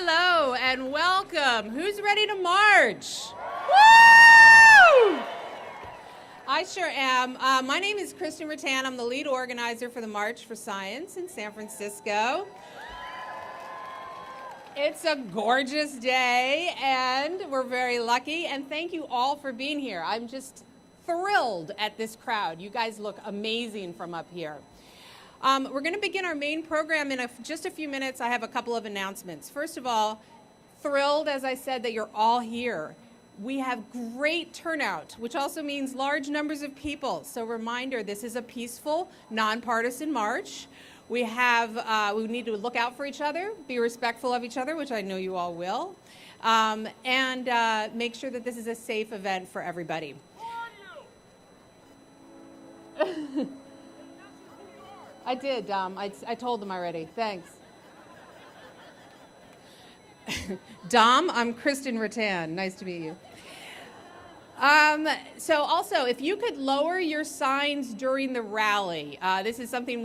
Hello and welcome. Who's ready to march? Woo! I sure am. My name is Kristen Rattan. I'm the lead organizer for the March for Science in San Francisco. It's a gorgeous day and we're very lucky, and thank you all for being here. I'm just thrilled at this crowd. You guys look amazing from up here. We're going to begin our main program in just a few minutes. I have a couple of announcements. First of all, thrilled, as I said, that you're all here. We have great turnout, which also means large numbers of people. So reminder, this is a peaceful, nonpartisan march. We need to look out for each other, be respectful of each other, which I know you all will, and make sure that this is a safe event for everybody. I did, Dom. I told them already. Thanks. Dom, I'm Kristen Rattan. Nice to meet you. So also, if you could lower your signs during the rally. This is something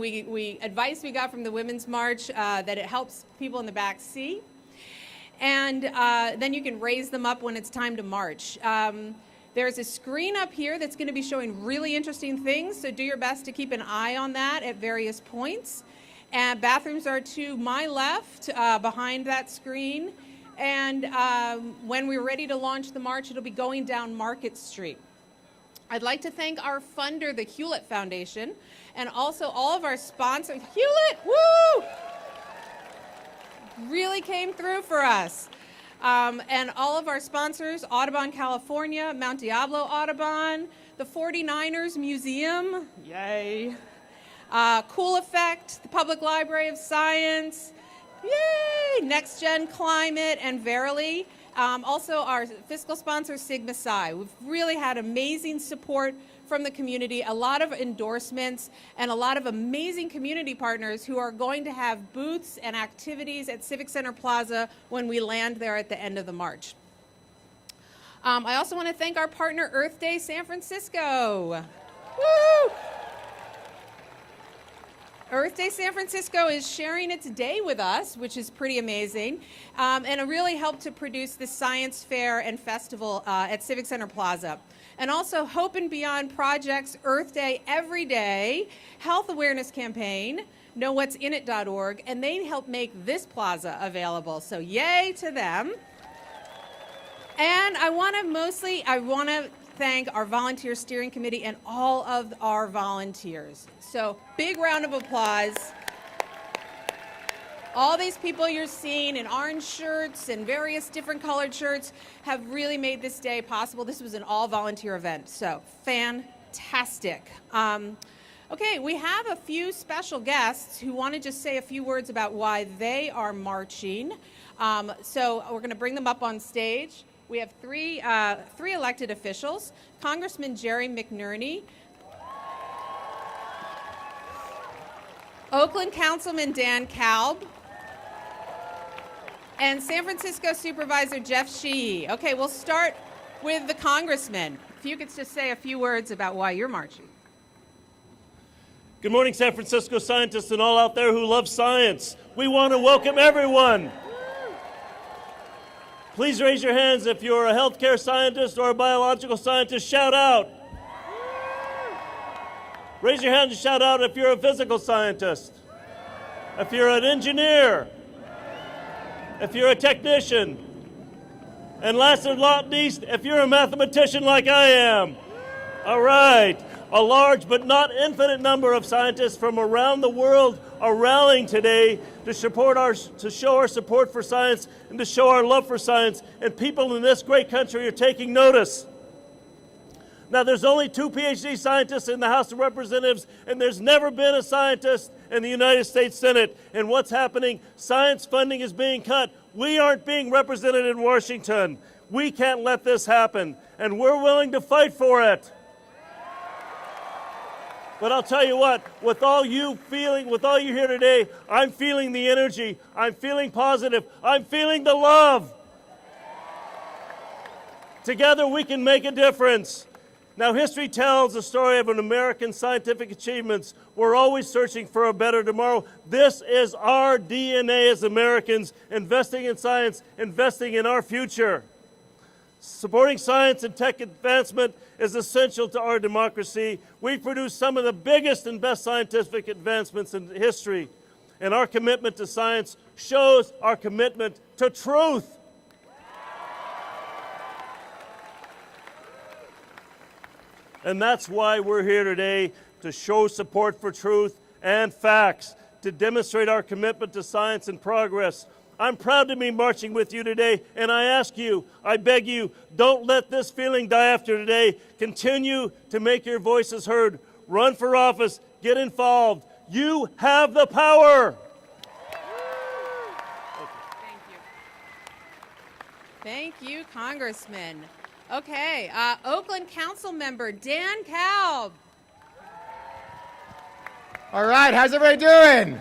advice we got from the Women's March, that it helps people in the back see. And then you can raise them up when it's time to march. There's a screen up here that's going to be showing really interesting things, so do your best to keep an eye on that at various points. And bathrooms are to my left, behind that screen. And when we're ready to launch the march, it'll be going down Market Street. I'd like to thank our funder, the Hewlett Foundation, and also all of our sponsors. Hewlett, woo! Really came through for us. And all of our sponsors, Audubon California, Mount Diablo Audubon, the 49ers Museum, yay, Cool Effect, the Public Library of Science, yay, Next Gen Climate, and Verily. Also our fiscal sponsor, Sigma Psi. We've really had amazing support from the community, a lot of endorsements, and a lot of amazing community partners who are going to have booths and activities at Civic Center Plaza when we land there at the end of the march. I also want to thank our partner, Earth Day San Francisco. Woo! Earth Day San Francisco is sharing its day with us, which is pretty amazing, and it really helped to produce the science fair and festival at Civic Center Plaza. And also Hope and Beyond Projects, Earth Day Every Day, Health Awareness Campaign, KnowWhat'sInIt.org, and they helped make this plaza available, so yay to them. And I want to thank our volunteer steering committee and all of our volunteers. So big round of applause. All these people you're seeing in orange shirts and various different colored shirts have really made this day possible. This was an all-volunteer event, so fantastic. Okay, we have a few special guests who want to just say a few words about why they are marching. So we're going to bring them up on stage. We have three elected officials: Congressman Jerry McNerney, Oakland Councilman Dan Kalb, and San Francisco Supervisor Jeff Sheehy. Okay, we'll start with the congressman. If you could just say a few words about why you're marching. Good morning, San Francisco scientists and all out there who love science. We want to welcome everyone. Please raise your hands if you're a healthcare scientist or a biological scientist. Shout out. Raise your hand and shout out if you're a physical scientist, if you're an engineer, if you're a technician, and last but not least, if you're a mathematician like I am. All right. A large but not infinite number of scientists from around the world are rallying today to show our support for science and to show our love for science, and people in this great country are taking notice. Now, there's only 2 PhD scientists in the House of Representatives, and there's never been a scientist in the United States Senate. And what's happening? Science funding is being cut. We aren't being represented in Washington. We can't let this happen, and we're willing to fight for it. But I'll tell you what, with all you here today, I'm feeling the energy, I'm feeling positive, I'm feeling the love. Together we can make a difference. Now, history tells the story of an American scientific achievements. We're always searching for a better tomorrow. This is our DNA as Americans, investing in science, investing in our future. Supporting science and tech advancement is essential to our democracy. We've produced some of the biggest and best scientific advancements in history, and our commitment to science shows our commitment to truth. And that's why we're here today, to show support for truth and facts, to demonstrate our commitment to science and progress. I'm proud to be marching with you today, and I ask you, I beg you, don't let this feeling die after today. Continue to make your voices heard. Run for office. Get involved. You have the power. Thank you, Congressman. Okay, Oakland Council Member Dan Kalb. All right, how's everybody doing?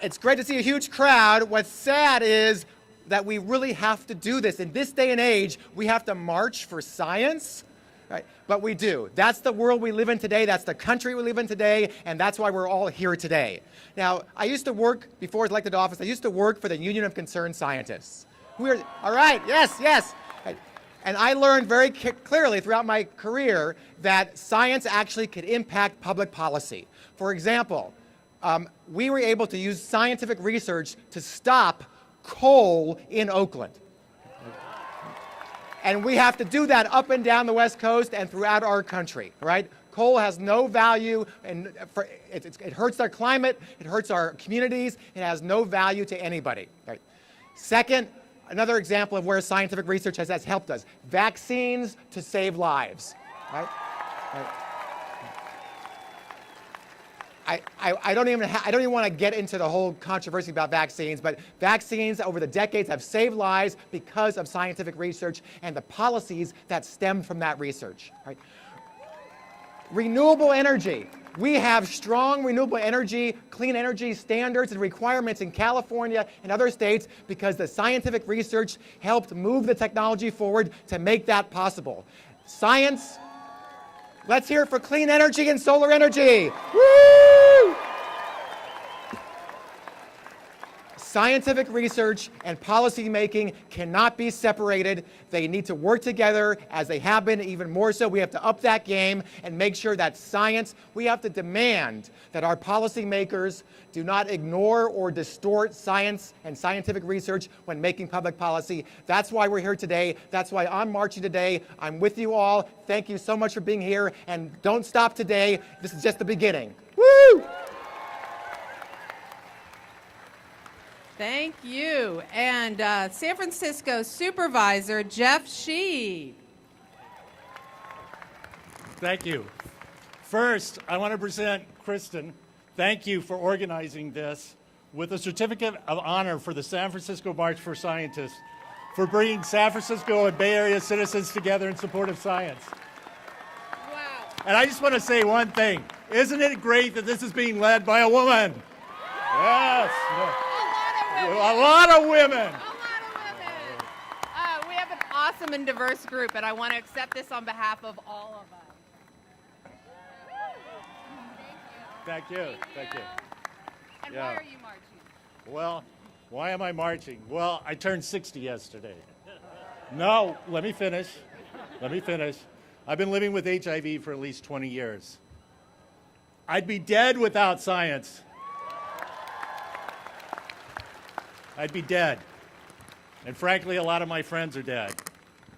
It's great to see a huge crowd. What's sad is that we really have to do this. In this day and age, we have to march for science, right? But we do. That's the world we live in today. That's the country we live in today, and that's why we're all here today. Now, I used to work, before I was elected to office, I used to work for the Union of Concerned Scientists. All right, yes. And I learned very clearly throughout my career that science actually could impact public policy. For example, we were able to use scientific research to stop coal in Oakland. And we have to do that up and down the West Coast and throughout our country, right? Coal has no value, and it hurts our climate, it hurts our communities, it has no value to anybody. Right? Second, another example of where scientific research has helped us, vaccines to save lives. Right? I don't even want to get into the whole controversy about vaccines, but vaccines over the decades have saved lives because of scientific research and the policies that stemmed from that research. Right? Renewable energy. We have strong renewable energy, clean energy standards and requirements in California and other states because the scientific research helped move the technology forward to make that possible. Science. Let's hear it for clean energy and solar energy. Woo! Scientific research and policy making cannot be separated. They need to work together as they have been, even more so. We have to up that game and make sure that science, we have to demand that our policymakers do not ignore or distort science and scientific research when making public policy. That's why we're here today. That's why I'm marching today. I'm with you all. Thank you so much for being here. And don't stop today. This is just the beginning. Woo! Thank you. And San Francisco Supervisor Jeff Sheed. Thank you. First, I want to present Kristen. Thank you for organizing this with a certificate of honor for the San Francisco March for Scientists for bringing San Francisco and Bay Area citizens together in support of science. Wow. And I just want to say one thing. Isn't it great that this is being led by a woman? Yes. A lot of women. We have an awesome and diverse group, and I want to accept this on behalf of all of us. Thank you. And Yeah. why are you marching? Well, why am I marching? Well, I turned 60 yesterday. No, let me finish. I've been living with HIV for at least 20 years. I'd be dead without science. I'd be dead. And frankly, a lot of my friends are dead.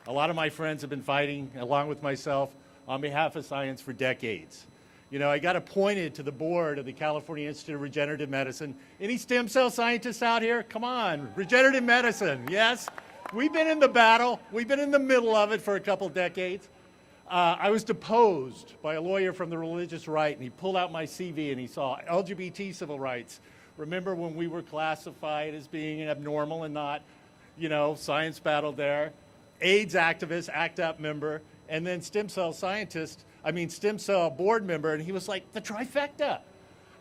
A lot of my friends have been fighting, along with myself, on behalf of science for decades. You know, I got appointed to the board of the California Institute of Regenerative Medicine. Any stem cell scientists out here? Come on, regenerative medicine, yes? We've been in the battle. We've been in the middle of it for a couple decades. I was deposed by a lawyer from the religious right, and he pulled out my CV and he saw LGBT civil rights. Remember when we were classified as being abnormal and not, you know, science battle there. AIDS activist, ACT UP member, and then stem cell board member, and he was like, the trifecta.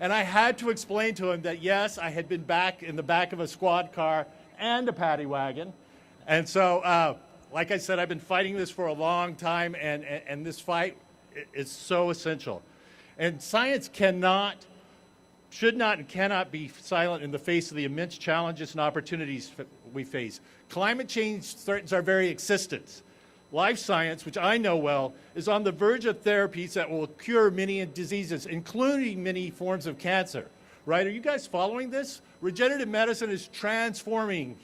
And I had to explain to him that, yes, I had been back in the back of a squad car and a paddy wagon. And so Like I said, I've been fighting this for a long time, and this fight is so essential. And science should not and cannot be silent in the face of the immense challenges and opportunities we face. Climate change threatens our very existence. Life science, which I know well, is on the verge of therapies that will cure many diseases, including many forms of cancer. Right? Are you guys following this? Regenerative medicine is transforming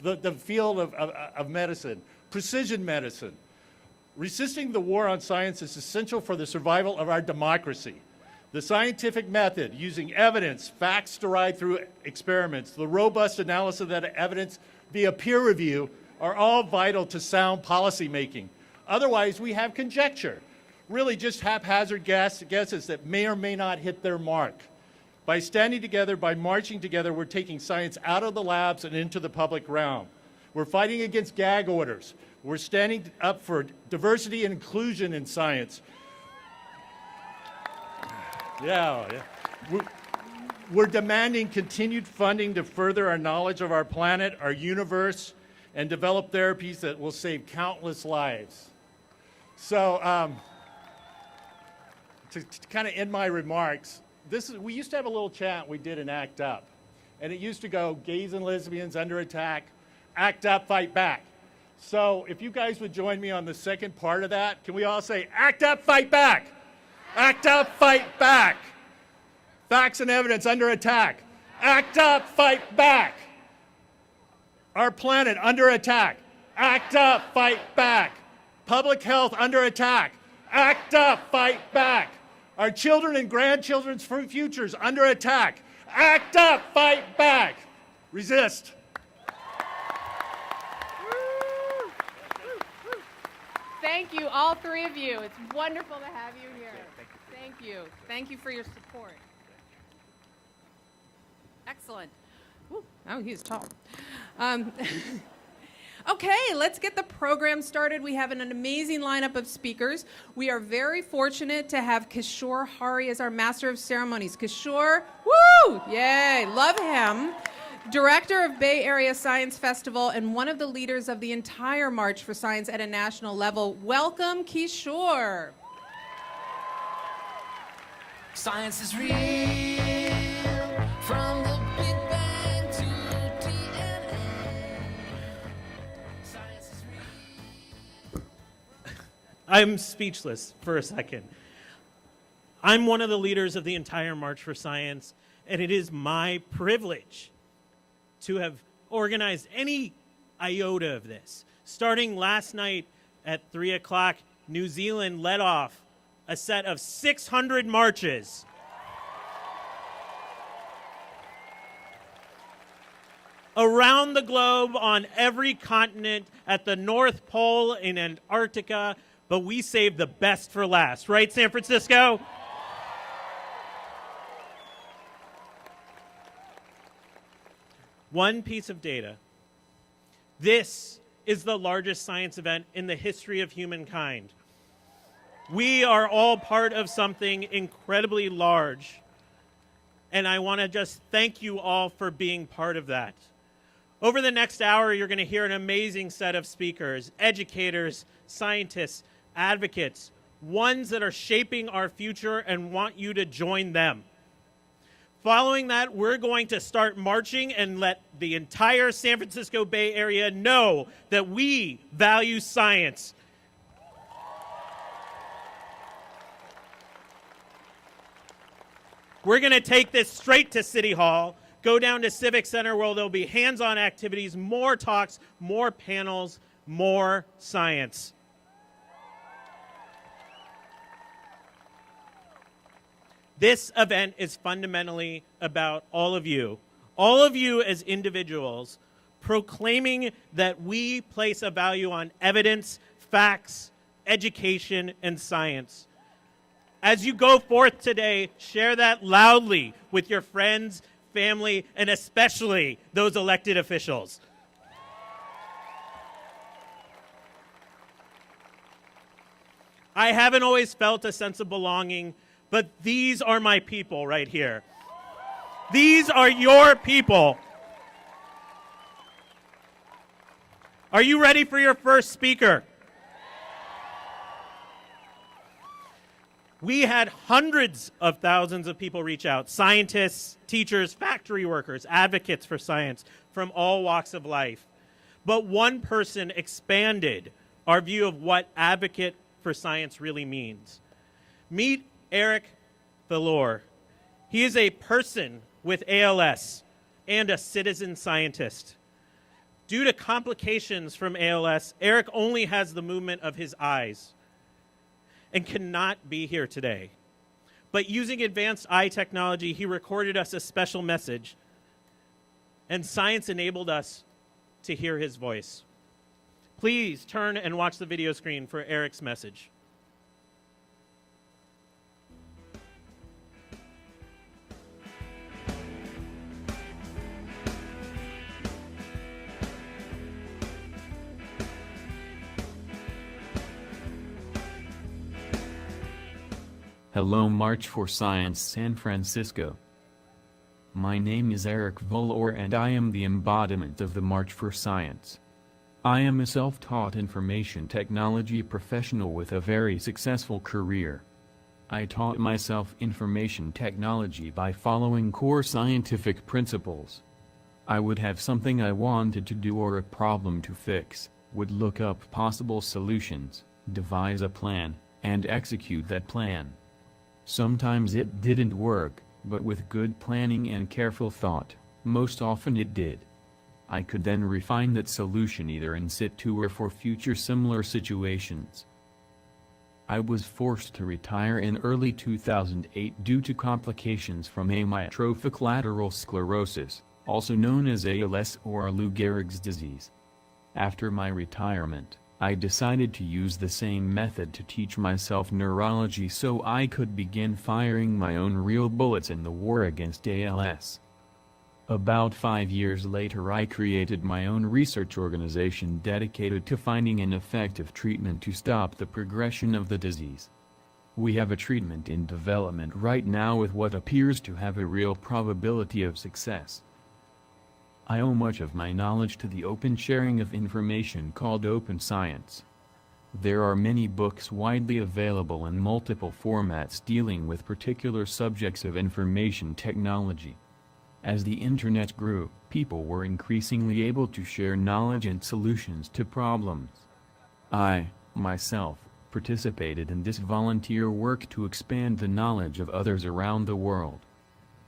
the field of medicine, precision medicine. Resisting the war on science is essential for the survival of our democracy. The scientific method, using evidence, facts derived through experiments, the robust analysis of that evidence via peer review, are all vital to sound policy making. Otherwise, we have conjecture, really just haphazard guesses that may or may not hit their mark. By standing together, by marching together, we're taking science out of the labs and into the public realm. We're fighting against gag orders. We're standing up for diversity and inclusion in science. Yeah. We're demanding continued funding to further our knowledge of our planet, our universe, and develop therapies that will save countless lives. So, to kind of end my remarks, we used to have a little chant we did in ACT UP, and it used to go, gays and lesbians under attack, ACT UP, fight back. So if you guys would join me on the second part of that, can we all say, ACT UP, fight back? ACT UP, fight back. Facts and evidence under attack. ACT UP, fight back. Our planet under attack. ACT UP, fight back. Public health under attack. ACT UP, fight back. Our children and grandchildren's futures under attack. ACT UP, fight back. Resist. Thank you, all three of you. It's wonderful to have you here. Thank you. Thank you for your support. Excellent. Ooh, oh, he's tall. Okay, let's get the program started. We have an amazing lineup of speakers. We are very fortunate to have Kishore Hari as our Master of Ceremonies. Kishore, woo! Yay, love him. Director of Bay Area Science Festival and one of the leaders of the entire March for Science at a national level. Welcome, Kishore. Science is real, from the Big Bang to DNA. Science is real. I'm speechless for a second. I'm one of the leaders of the entire March for Science, and it is my privilege to have organized any iota of this. Starting last night at 3 o'clock, New Zealand led off a set of 600 marches. Around the globe, on every continent, at the North Pole, in Antarctica, but we saved the best for last. Right, San Francisco? One piece of data. This is the largest science event in the history of humankind. We are all part of something incredibly large, and I want to just thank you all for being part of that. Over the next hour, you're going to hear an amazing set of speakers, educators, scientists, advocates, ones that are shaping our future and want you to join them. Following that, we're going to start marching and let the entire San Francisco Bay Area know that we value science. We're going to take this straight to City Hall, go down to Civic Center where there'll be hands-on activities, more talks, more panels, more science. This event is fundamentally about all of you as individuals, proclaiming that we place a value on evidence, facts, education, and science. As you go forth today, share that loudly with your friends, family, and especially those elected officials. I haven't always felt a sense of belonging, but these are my people right here. These are your people. Are you ready for your first speaker? We had hundreds of thousands of people reach out, scientists, teachers, factory workers, advocates for science from all walks of life. But one person expanded our view of what advocate for science really means. Meet Eric Valor. He is a person with ALS and a citizen scientist. Due to complications from ALS, Eric only has the movement of his eyes and cannot be here today. But using advanced eye technology, he recorded us a special message, and science enabled us to hear his voice. Please turn and watch the video screen for Eric's message. Hello, March for Science San Francisco. My name is Eric Valor and I am the embodiment of the March for Science. I am a self-taught information technology professional with a very successful career. I taught myself information technology by following core scientific principles. I would have something I wanted to do or a problem to fix, would look up possible solutions, devise a plan, and execute that plan. Sometimes it didn't work, but with good planning and careful thought, most often it did. I could then refine that solution either in situ or for future similar situations. I was forced to retire in early 2008 due to complications from amyotrophic lateral sclerosis, also known as ALS or Lou Gehrig's disease. After my retirement, I decided to use the same method to teach myself neurology so I could begin firing my own real bullets in the war against ALS. About 5 years later, I created my own research organization dedicated to finding an effective treatment to stop the progression of the disease. We have a treatment in development right now with what appears to have a real probability of success. I owe much of my knowledge to the open sharing of information called open science. There are many books widely available in multiple formats dealing with particular subjects of information technology. As the internet grew, people were increasingly able to share knowledge and solutions to problems. I, myself, participated in this volunteer work to expand the knowledge of others around the world.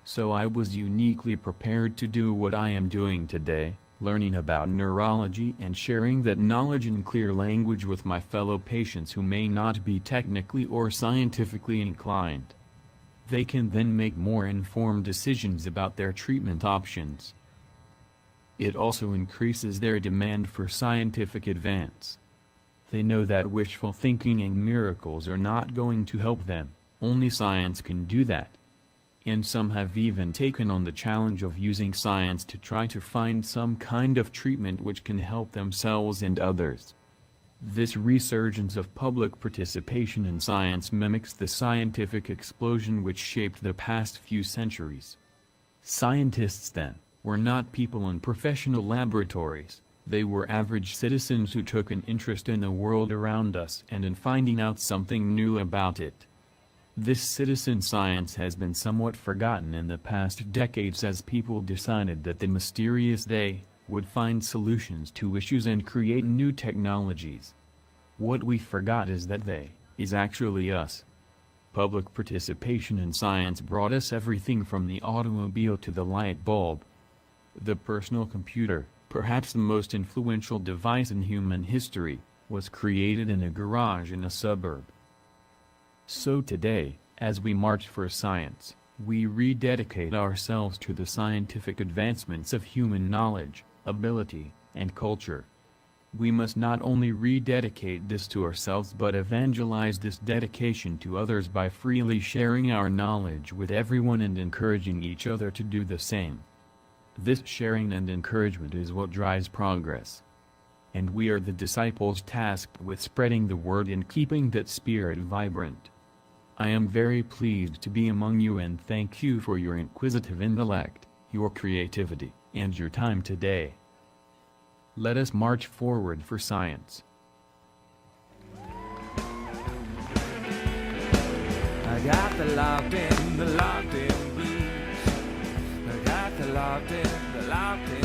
So I was uniquely prepared to do what I am doing today, learning about neurology and sharing that knowledge in clear language with my fellow patients who may not be technically or scientifically inclined. They can then make more informed decisions about their treatment options. It also increases their demand for scientific advance. They know that wishful thinking and miracles are not going to help them, only science can do that. And some have even taken on the challenge of using science to try to find some kind of treatment which can help themselves and others. This resurgence of public participation in science mimics the scientific explosion which shaped the past few centuries. Scientists then were not people in professional laboratories, they were average citizens who took an interest in the world around us and in finding out something new about it. This citizen science has been somewhat forgotten in the past decades as people decided that the mysterious they would find solutions to issues and create new technologies. What we forgot is that they is actually us. Public participation in science brought us everything from the automobile to the light bulb. The personal computer, perhaps the most influential device in human history, was created in a garage in a suburb. So today, as we march for science, we rededicate ourselves to the scientific advancements of human knowledge, ability, and culture. We must not only rededicate this to ourselves but evangelize this dedication to others by freely sharing our knowledge with everyone and encouraging each other to do the same. This sharing and encouragement is what drives progress. And we are the disciples tasked with spreading the word and keeping that spirit vibrant. I am very pleased to be among you and thank you for your inquisitive intellect, your creativity, and your time today. Let us march forward for science. I got the locked in blues. I got the locked in blues. I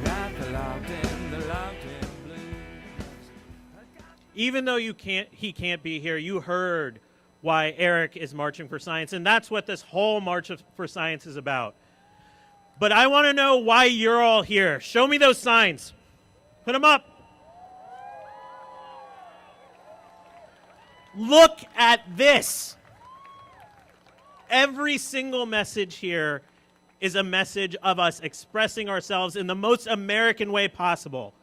got the locked in blues. Even though he can't be here, you heard why Eric is marching for science, and that's what this whole for Science is about. But I want to know why you're all here. Show me those signs. Put them up. Look at this. Every single message here is a message of us expressing ourselves in the most American way possible.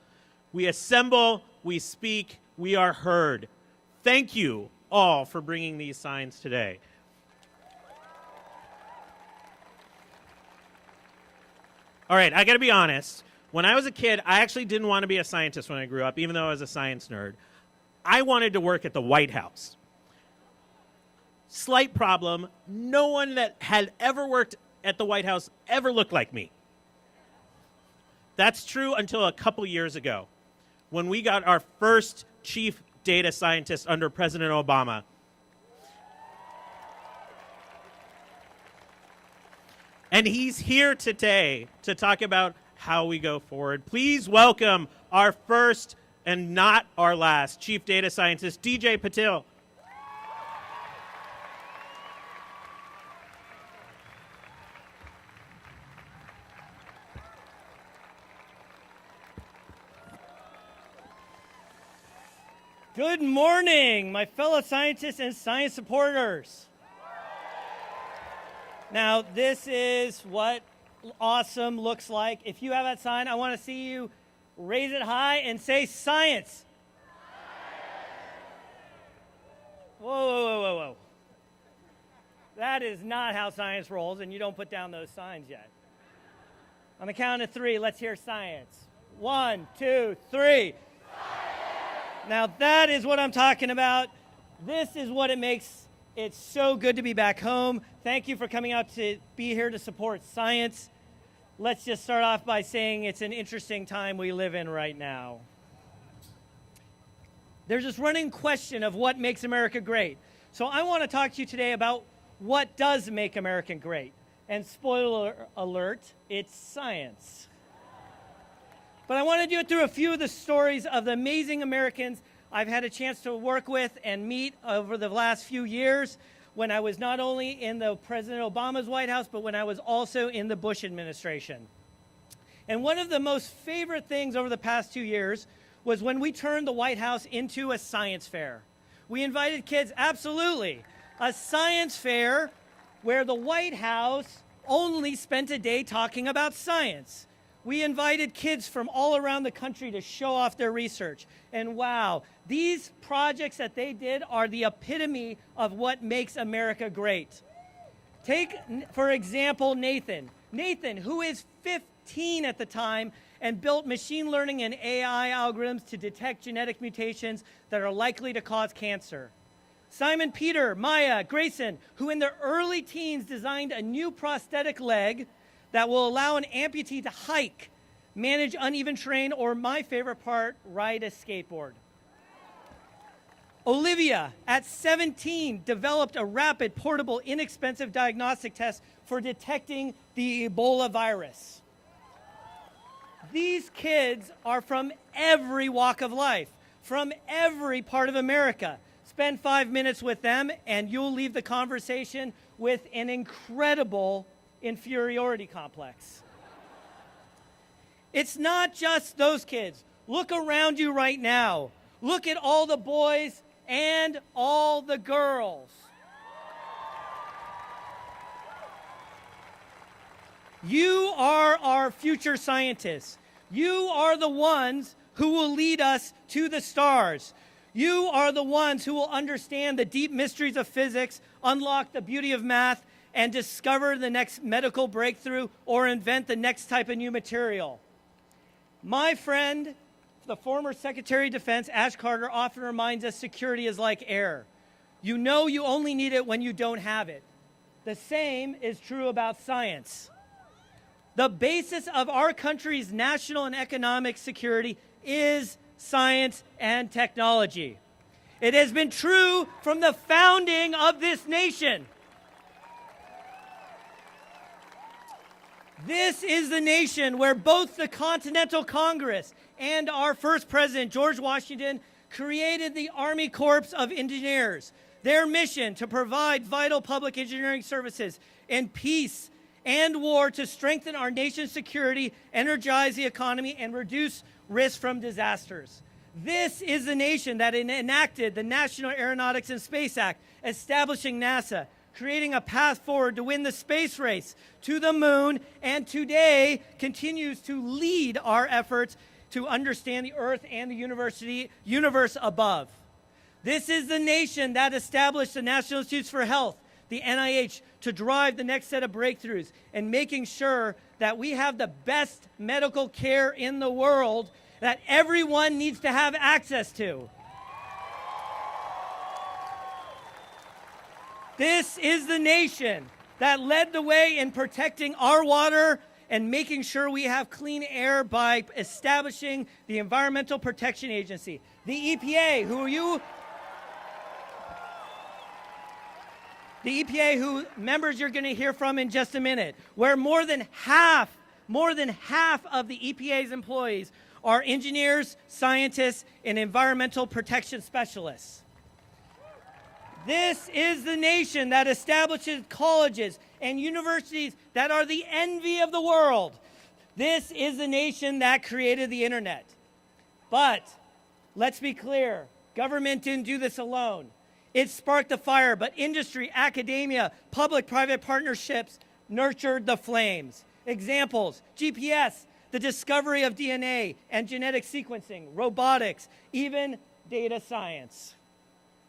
We assemble, we speak, we are heard. Thank you all for bringing these signs today. All right, I got to be honest. When I was a kid, I actually didn't want to be a scientist when I grew up, even though I was a science nerd. I wanted to work at the White House. Slight problem, no one that had ever worked at the White House ever looked like me. That's true until a couple years ago, when we got our first chief data scientist under President Obama. And he's here today to talk about how we go forward. Please welcome our first and not our last chief data scientist, DJ Patil. Good morning, my fellow scientists and science supporters. Now, this is what awesome looks like. If you have that sign, I want to see you raise it high and say science. Whoa, whoa, whoa, whoa, whoa. That is not how science rolls, and you don't put down those signs yet. On the count of three, let's hear science. 1, 2, 3. Now that is what I'm talking about. This is what it makes it so good to be back home. Thank you for coming out to be here to support science. Let's just start off by saying it's an interesting time we live in right now. There's this running question of what makes America great. So I want to talk to you today about what does make America great. And spoiler alert, it's science. But I want to do it through a few of the stories of the amazing Americans I've had a chance to work with and meet over the last few years when I was not only in the President Obama's White House, but when I was also in the Bush administration. And one of the most favorite things over the past 2 years was when we turned the White House into a science fair. We invited kids, absolutely, a science fair where the White House only spent a day talking about science. We invited kids from all around the country to show off their research. And wow, these projects that they did are the epitome of what makes America great. Take, for example, Nathan. Nathan, who is 15 at the time and built machine learning and AI algorithms to detect genetic mutations that are likely to cause cancer. Simon Peter, Maya, Grayson, who in their early teens designed a new prosthetic leg that will allow an amputee to hike, manage uneven terrain, or my favorite part, ride a skateboard. Olivia, at 17, developed a rapid, portable, inexpensive diagnostic test for detecting the Ebola virus. These kids are from every walk of life, from every part of America. Spend 5 minutes with them, and you'll leave the conversation with an incredible inferiority complex. It's not just those kids. Look around you right now. Look at all the boys and all the girls. You are our future scientists. You are the ones who will lead us to the stars. You are the ones who will understand the deep mysteries of physics, unlock the beauty of math, and discover the next medical breakthrough or invent the next type of new material. My friend, the former Secretary of Defense, Ash Carter, often reminds us security is like air. You know you only need it when you don't have it. The same is true about science. The basis of our country's national and economic security is science and technology. It has been true from the founding of this nation. This is the nation where both the Continental Congress and our first president, George Washington, created the Army Corps of Engineers. Their mission to provide vital public engineering services in peace and war to strengthen our nation's security, energize the economy, and reduce risk from disasters. This is the nation that enacted the National Aeronautics and Space Act, establishing NASA, creating a path forward to win the space race to the moon, and today continues to lead our efforts to understand the Earth and the universe above. This is the nation that established the National Institutes for Health, the NIH, to drive the next set of breakthroughs and making sure that we have the best medical care in the world that everyone needs to have access to. This is the nation that led the way in protecting our water and making sure we have clean air by establishing the Environmental Protection Agency. The EPA, who members you're going to hear from in just a minute, where more than half of the EPA's employees are engineers, scientists, and environmental protection specialists. This is the nation that establishes colleges and universities that are the envy of the world. This is the nation that created the internet. But let's be clear, government didn't do this alone. It sparked the fire, but industry, academia, public-private partnerships nurtured the flames. Examples: GPS, the discovery of DNA and genetic sequencing, robotics, even data science.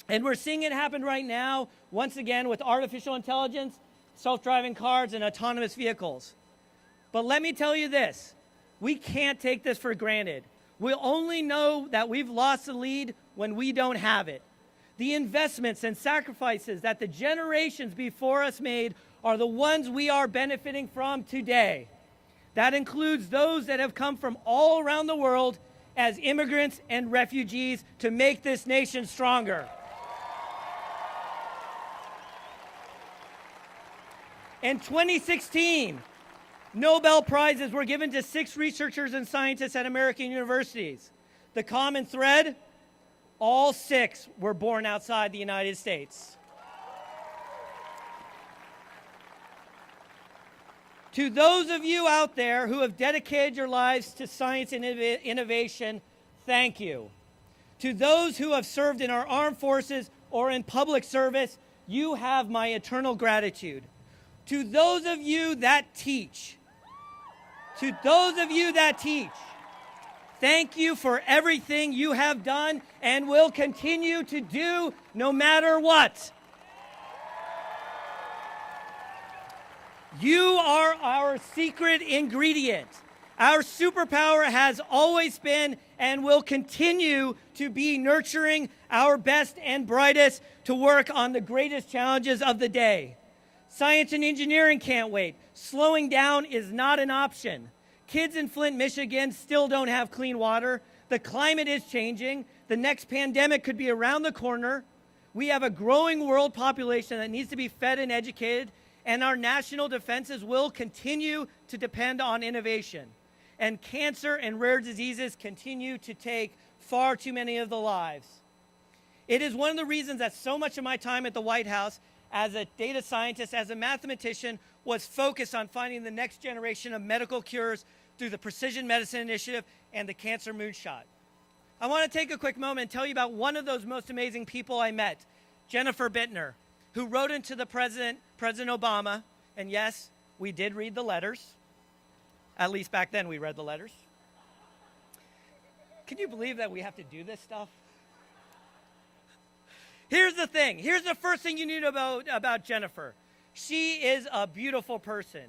And we're seeing it happen right now, once again, with artificial intelligence, self-driving cars, and autonomous vehicles. But let me tell you this, we can't take this for granted. We'll only know that we've lost the lead when we don't have it. The investments and sacrifices that the generations before us made are the ones we are benefiting from today. That includes those that have come from all around the world as immigrants and refugees to make this nation stronger. In 2016, Nobel Prizes were given to 6 researchers and scientists at American universities. The common thread? All 6 were born outside the United States. To those of you out there who have dedicated your lives to science and innovation, thank you. To those who have served in our armed forces or in public service, you have my eternal gratitude. To those of you that teach, thank you for everything you have done and will continue to do no matter what. You are our secret ingredient. Our superpower has always been and will continue to be nurturing our best and brightest to work on the greatest challenges of the day. Science and engineering can't wait. Slowing down is not an option. Kids in Flint, Michigan still don't have clean water. The climate is changing. The next pandemic could be around the corner. We have a growing world population that needs to be fed and educated, and our national defenses will continue to depend on innovation. And cancer and rare diseases continue to take far too many of the lives. It is one of the reasons that so much of my time at the White House as a data scientist, as a mathematician, was focused on finding the next generation of medical cures through the Precision Medicine Initiative and the Cancer Moonshot. I want to take a quick moment and tell you about one of those most amazing people I met, Jennifer Bittner, who wrote into the President Obama, and yes, we did read the letters. At least back then we read the letters. Can you believe that we have to do this stuff? Here's the thing. Here's the first thing you need to know about Jennifer. She is a beautiful person.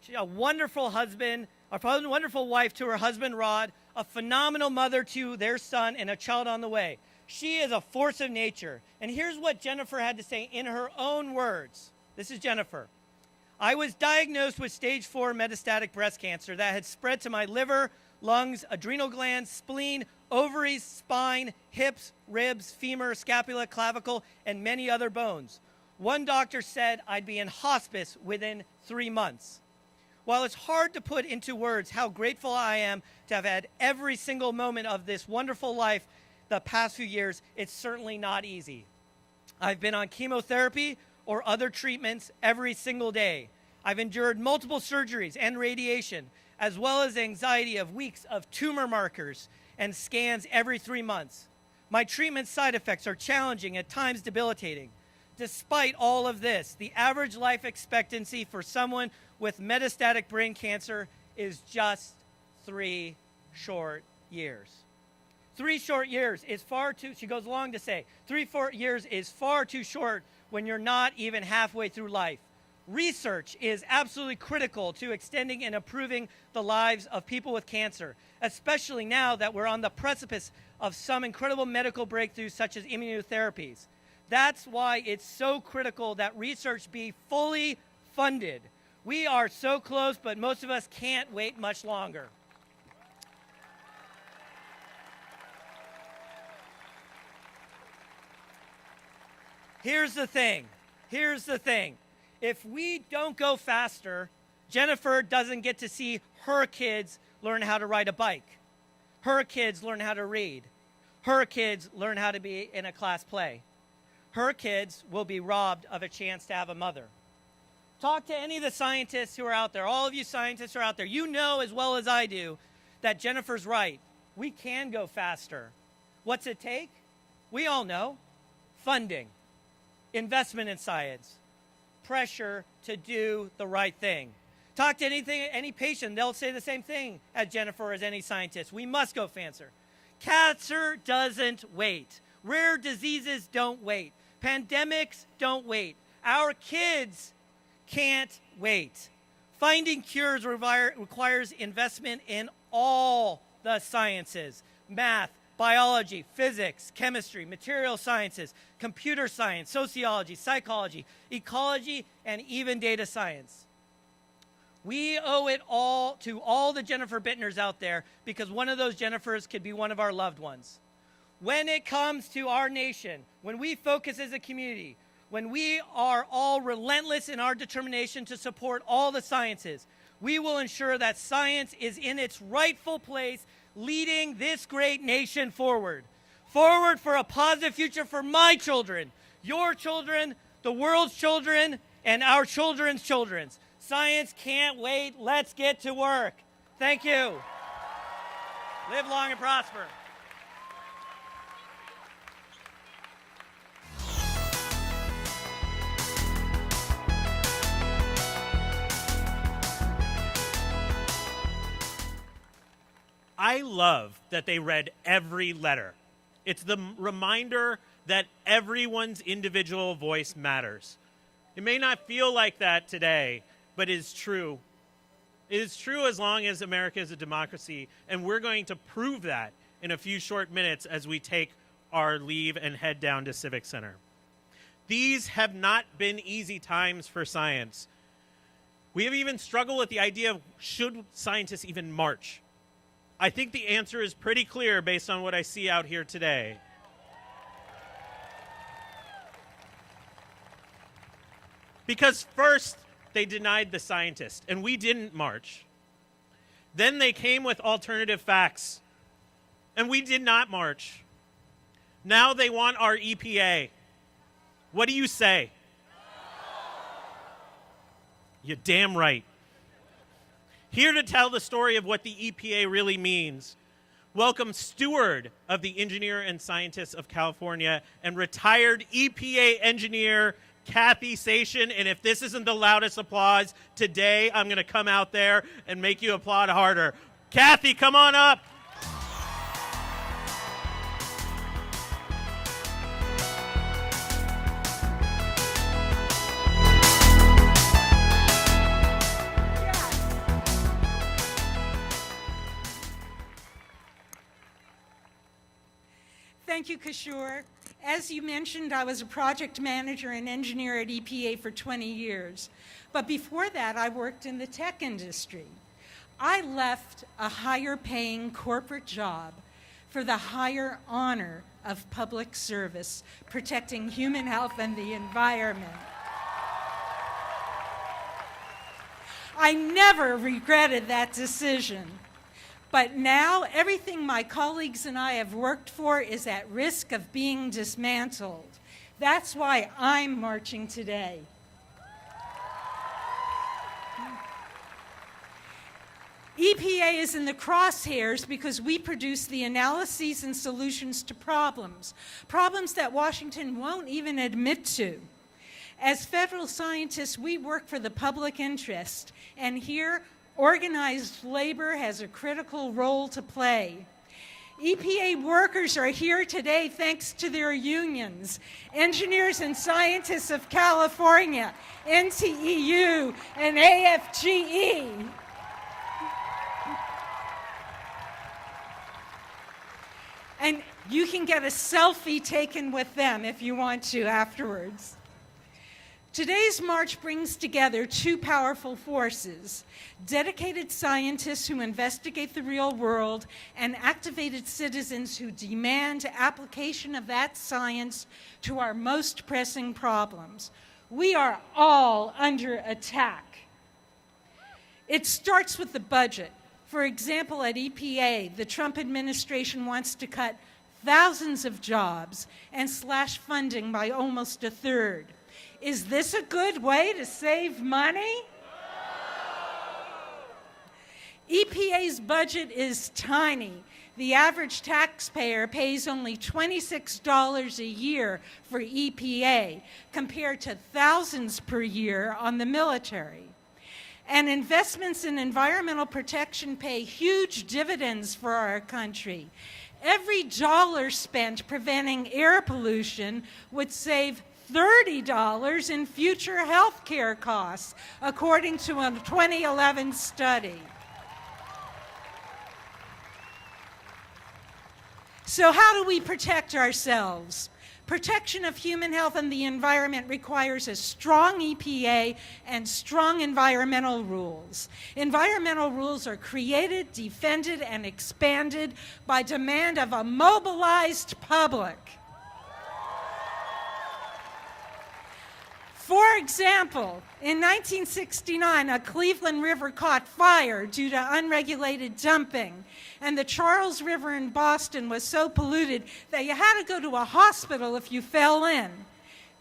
She's a wonderful husband, a wonderful wife to her husband, Rod, a phenomenal mother to their son, and a child on the way. She is a force of nature. And here's what Jennifer had to say in her own words. This is Jennifer. I was diagnosed with stage 4 metastatic breast cancer that had spread to my liver, lungs, adrenal glands, spleen, ovaries, spine, hips, ribs, femur, scapula, clavicle, and many other bones. One doctor said I'd be in hospice within 3 months. While it's hard to put into words how grateful I am to have had every single moment of this wonderful life the past few years, it's certainly not easy. I've been on chemotherapy or other treatments every single day. I've endured multiple surgeries and radiation, as well as the anxiety of weeks of tumor markers and scans every 3 months. My treatment side effects are challenging, at times debilitating. Despite all of this, the average life expectancy for someone with metastatic brain cancer is just 3 short years. 3 short years is far too, she goes along to say, 3 short years is far too short when you're not even halfway through life. Research is absolutely critical to extending and improving the lives of people with cancer, especially now that we're on the precipice of some incredible medical breakthroughs such as immunotherapies. That's why it's so critical that research be fully funded. We are so close, but most of us can't wait much longer. Here's the thing. If we don't go faster, Jennifer doesn't get to see her kids learn how to ride a bike. Her kids learn how to read. Her kids learn how to be in a class play. Her kids will be robbed of a chance to have a mother. Talk to any of the scientists who are out there. All of you scientists who are out there. You know as well as I do that Jennifer's right. We can go faster. What's it take? We all know. Funding, investment in science, pressure to do the right thing. Talk to any patient, they'll say the same thing as Jennifer, as any scientist. We must go faster. Cancer doesn't wait. Rare diseases don't wait. Pandemics don't wait. Our kids can't wait. Finding cures requires investment in all the sciences: math, biology, physics, chemistry, material sciences, computer science, sociology, psychology, ecology, and even data science. We owe it all to all the Jennifer Bittners out there, because one of those Jennifers could be one of our loved ones. When it comes to our nation, when we focus as a community, when we are all relentless in our determination to support all the sciences, we will ensure that science is in its rightful place, leading this great nation forward. Forward for a positive future for my children, your children, the world's children, and our children's children. Science can't wait. Let's get to work. Thank you. Live long and prosper. I love that they read every letter. It's the reminder that everyone's individual voice matters. It may not feel like that today, but it is true. It is true as long as America is a democracy, and we're going to prove that in a few short minutes as we take our leave and head down to Civic Center. These have not been easy times for science. We have even struggled with the idea of, should scientists even march? I think the answer is pretty clear based on what I see out here today. Because first, they denied the scientists, and we didn't march. Then they came with alternative facts, and we did not march. Now they want our EPA. What do you say? You're damn right. Here to tell the story of what the EPA really means, welcome steward of the Engineer and Scientists of California and retired EPA engineer, Kathy Sation. And if this isn't the loudest applause today, I'm going to come out there and make you applaud harder. Kathy, come on up. Thank you, Kishore. As you mentioned, I was a project manager and engineer at EPA for 20 years. But before that, I worked in the tech industry. I left a higher paying corporate job for the higher honor of public service, protecting human health and the environment. I never regretted that decision. But now, everything my colleagues and I have worked for is at risk of being dismantled. That's why I'm marching today. EPA is in the crosshairs because we produce the analyses and solutions to problems that Washington won't even admit to. As federal scientists, we work for the public interest, and here, organized labor has a critical role to play. EPA workers are here today thanks to their unions, Engineers and Scientists of California, NTEU, and AFGE. And you can get a selfie taken with them if you want to afterwards. Today's march brings together two powerful forces: dedicated scientists who investigate the real world and activated citizens who demand application of that science to our most pressing problems. We are all under attack. It starts with the budget. For example, at EPA, the Trump administration wants to cut thousands of jobs and slash funding by almost a third. Is this a good way to save money? EPA's budget is tiny. The average taxpayer pays only $26 a year for EPA, compared to thousands per year on the military. And investments in environmental protection pay huge dividends for our country. Every dollar spent preventing air pollution would save $30 in future health care costs, according to a 2011 study. So how do we protect ourselves? Protection of human health and the environment requires a strong EPA and strong environmental rules. Environmental rules are created, defended, and expanded by demand of a mobilized public. For example, in 1969, a Cleveland river caught fire due to unregulated dumping, and the Charles River in Boston was so polluted that you had to go to a hospital if you fell in.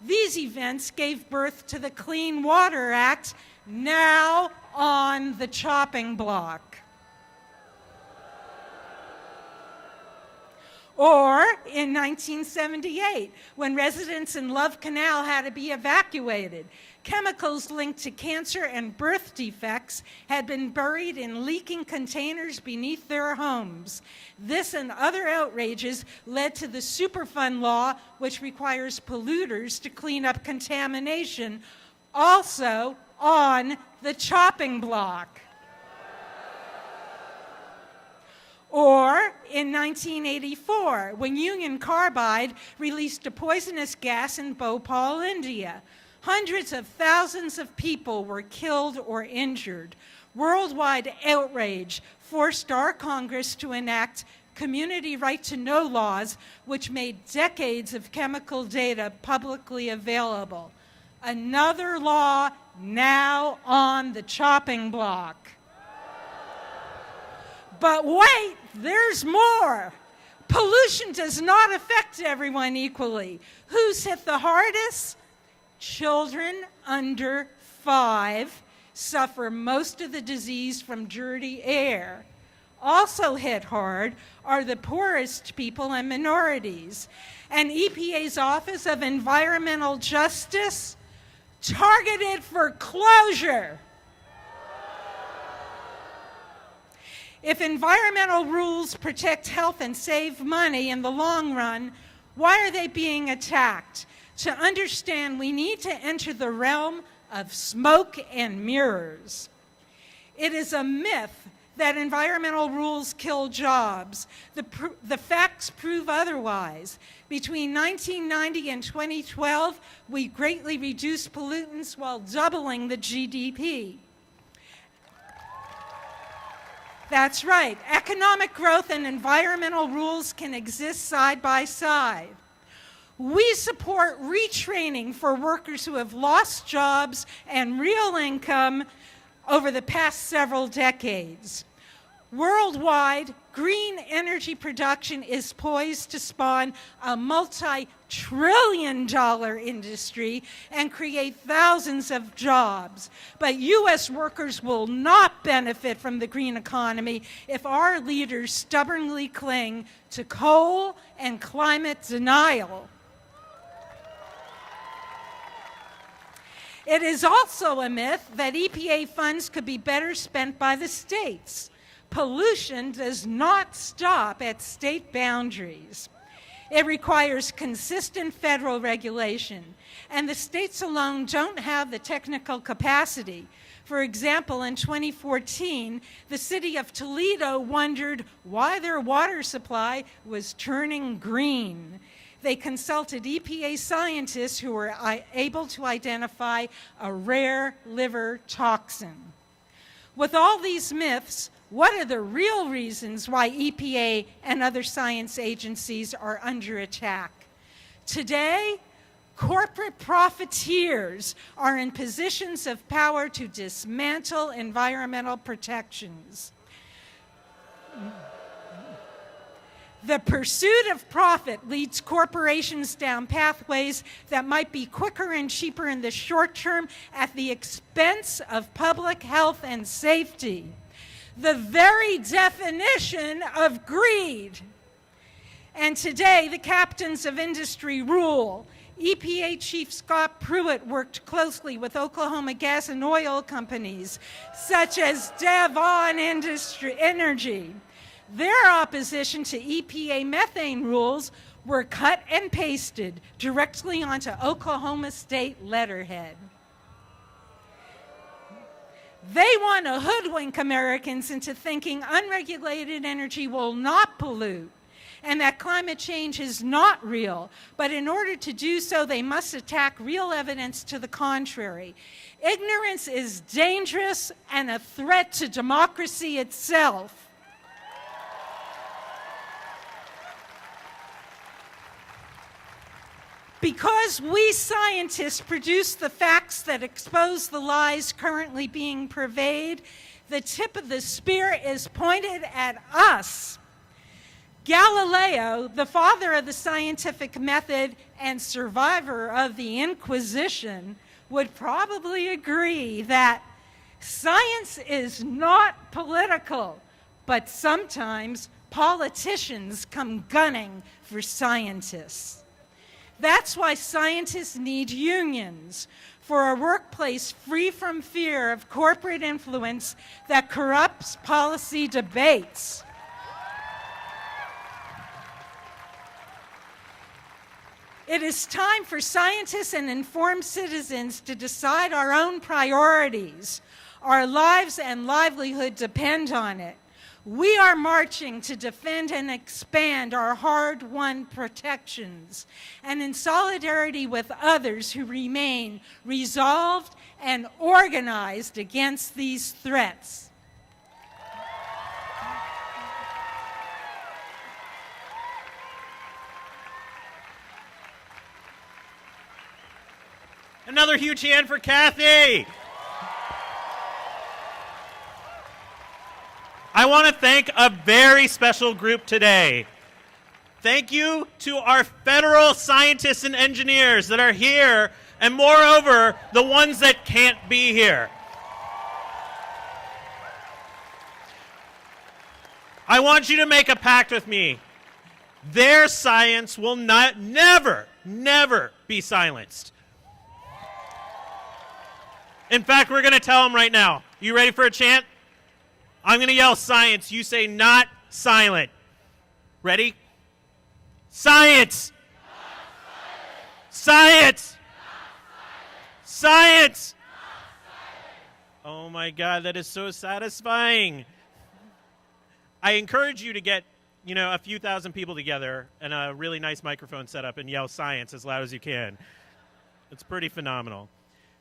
These events gave birth to the Clean Water Act, now on the chopping block. Or in 1978, when residents in Love Canal had to be evacuated, chemicals linked to cancer and birth defects had been buried in leaking containers beneath their homes. This and other outrages led to the Superfund law, which requires polluters to clean up contamination, also on the chopping block. Or in 1984, when Union Carbide released a poisonous gas in Bhopal, India. Hundreds of thousands of people were killed or injured. Worldwide outrage forced our Congress to enact community right to know laws, which made decades of chemical data publicly available. Another law now on the chopping block. But wait, there's more. Pollution does not affect everyone equally. Who's hit the hardest? Children under 5 suffer most of the disease from dirty air. Also hit hard are the poorest people and minorities. And EPA's Office of Environmental Justice targeted for closure. If environmental rules protect health and save money in the long run, why are they being attacked? To understand, we need to enter the realm of smoke and mirrors. It is a myth that environmental rules kill jobs. The facts prove otherwise. Between 1990 and 2012, we greatly reduced pollutants while doubling the GDP. That's right. Economic growth and environmental rules can exist side by side. We support retraining for workers who have lost jobs and real income over the past several decades. Worldwide, green energy production is poised to spawn a multi-trillion-dollar industry and create thousands of jobs. But U.S. workers will not benefit from the green economy if our leaders stubbornly cling to coal and climate denial. It is also a myth that EPA funds could be better spent by the states. Pollution does not stop at state boundaries. It requires consistent federal regulation, and the states alone don't have the technical capacity. For example, in 2014, the city of Toledo wondered why their water supply was turning green. They consulted EPA scientists who were able to identify a rare liver toxin. With all these myths, what are the real reasons why EPA and other science agencies are under attack? Today, corporate profiteers are in positions of power to dismantle environmental protections. The pursuit of profit leads corporations down pathways that might be quicker and cheaper in the short term at the expense of public health and safety. The very definition of greed. And today, the captains of industry rule. EPA Chief Scott Pruitt worked closely with Oklahoma gas and oil companies, such as Devon Energy. Their opposition to EPA methane rules were cut and pasted directly onto Oklahoma State letterhead. They want to hoodwink Americans into thinking unregulated energy will not pollute and that climate change is not real. But in order to do so, they must attack real evidence to the contrary. Ignorance is dangerous and a threat to democracy itself. Because we scientists produce the facts that expose the lies currently being purveyed, the tip of the spear is pointed at us. Galileo, the father of the scientific method and survivor of the Inquisition, would probably agree that science is not political, but sometimes politicians come gunning for scientists. That's why scientists need unions, for a workplace free from fear of corporate influence that corrupts policy debates. It is time for scientists and informed citizens to decide our own priorities. Our lives and livelihood depend on it. We are marching to defend and expand our hard-won protections, and in solidarity with others who remain resolved and organized against these threats. Another huge hand for Kathy. I want to thank a very special group today. Thank you to our federal scientists and engineers that are here, and moreover, the ones that can't be here. I want you to make a pact with me. Their science will never be silenced. In fact, we're going to tell them right now. You ready for a chant? I'm going to yell science. You say not silent. Ready? Science! Science! Science! Oh my God, that is so satisfying. I encourage you to get, a few thousand people together and a really nice microphone set up and yell science as loud as you can. It's pretty phenomenal.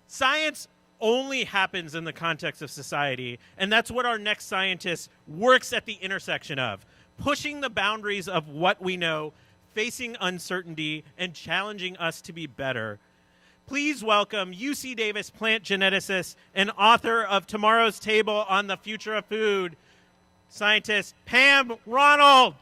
Science only happens in the context of society, and that's what our next scientist works at the intersection of, pushing the boundaries of what we know, facing uncertainty, and challenging us to be better. Please welcome UC Davis plant geneticist and author of Tomorrow's Table on the Future of Food, scientist Pam Ronald.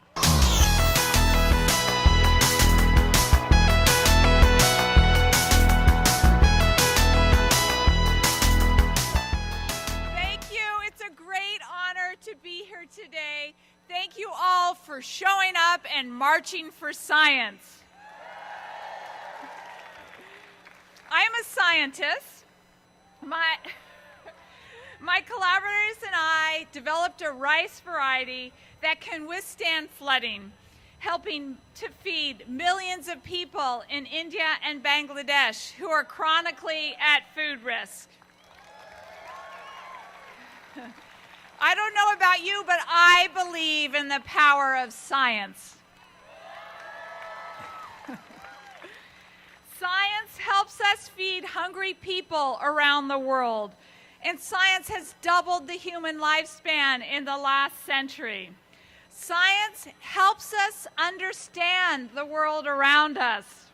To be here today. Thank you all for showing up and marching for science. I am a scientist. My collaborators and I developed a rice variety that can withstand flooding, helping to feed millions of people in India and Bangladesh who are chronically at food risk. I don't know about you, but I believe in the power of science. Science helps us feed hungry people around the world, and science has doubled the human lifespan in the last century. Science helps us understand the world around us.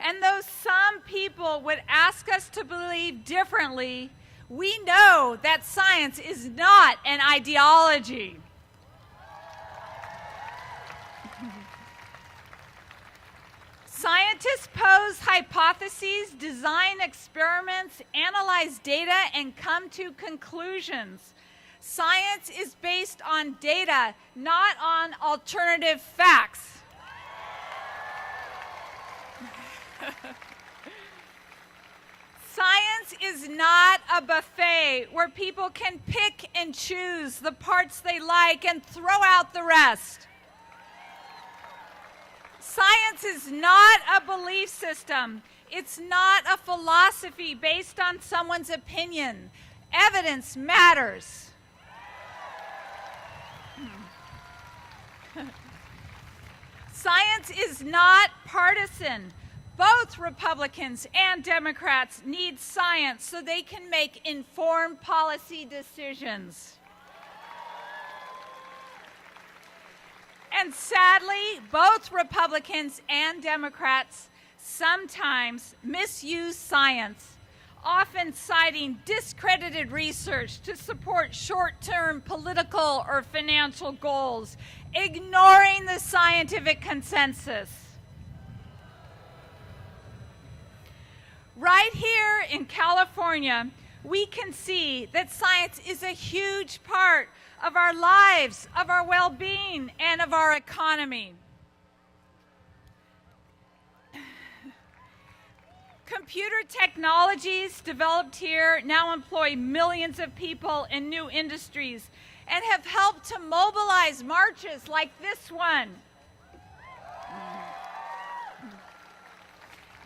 And though some people would ask us to believe differently, we know that science is not an ideology. Scientists pose hypotheses, design experiments, analyze data, and come to conclusions. Science is based on data, not on alternative facts. Science is not a buffet where people can pick and choose the parts they like and throw out the rest. Science is not a belief system. It's not a philosophy based on someone's opinion. Evidence matters. Science is not partisan. Both Republicans and Democrats need science so they can make informed policy decisions. And sadly, both Republicans and Democrats sometimes misuse science, often citing discredited research to support short-term political or financial goals, ignoring the scientific consensus. Right here in California, we can see that science is a huge part of our lives, of our well-being, and of our economy. Computer technologies developed here now employ millions of people in new industries and have helped to mobilize marches like this one.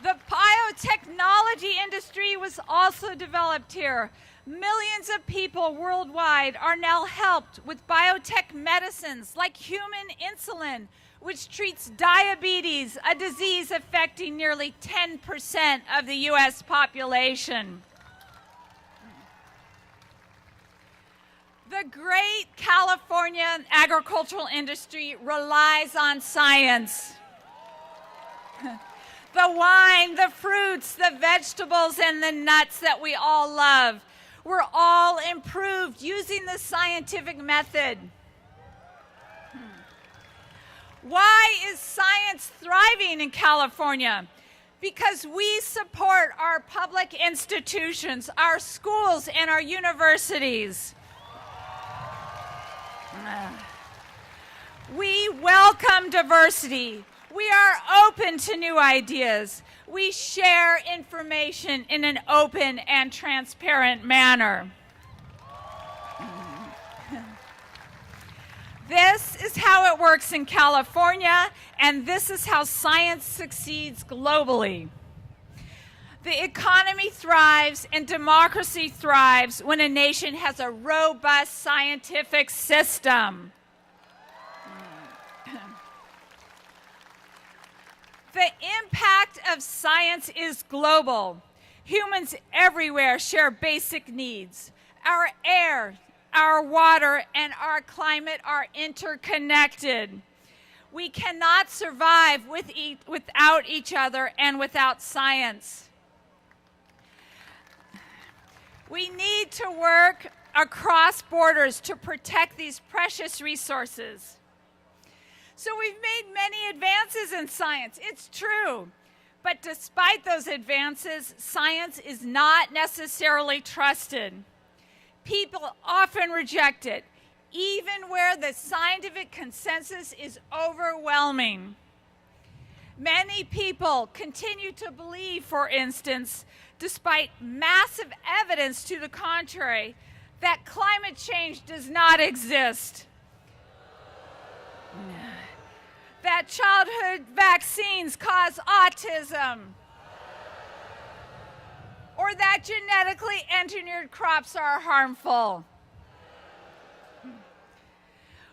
The biotechnology industry was also developed here. Millions of people worldwide are now helped with biotech medicines like human insulin, which treats diabetes, a disease affecting nearly 10% of the U.S. population. The great California agricultural industry relies on science. The wine, the fruits, the vegetables, and the nuts that we all love were all improved using the scientific method. Why is science thriving in California? Because we support our public institutions, our schools, and our universities. We welcome diversity. We are open to new ideas. We share information in an open and transparent manner. This is how it works in California, and this is how science succeeds globally. The economy thrives and democracy thrives when a nation has a robust scientific system. The impact of science is global. Humans everywhere share basic needs. Our air, our water, and our climate are interconnected. We cannot survive without each other and without science. We need to work across borders to protect these precious resources. So we've made many advances in science, it's true. But despite those advances, science is not necessarily trusted. People often reject it, even where the scientific consensus is overwhelming. Many people continue to believe, for instance, despite massive evidence to the contrary, that climate change does not exist. That childhood vaccines cause autism. Or that genetically engineered crops are harmful.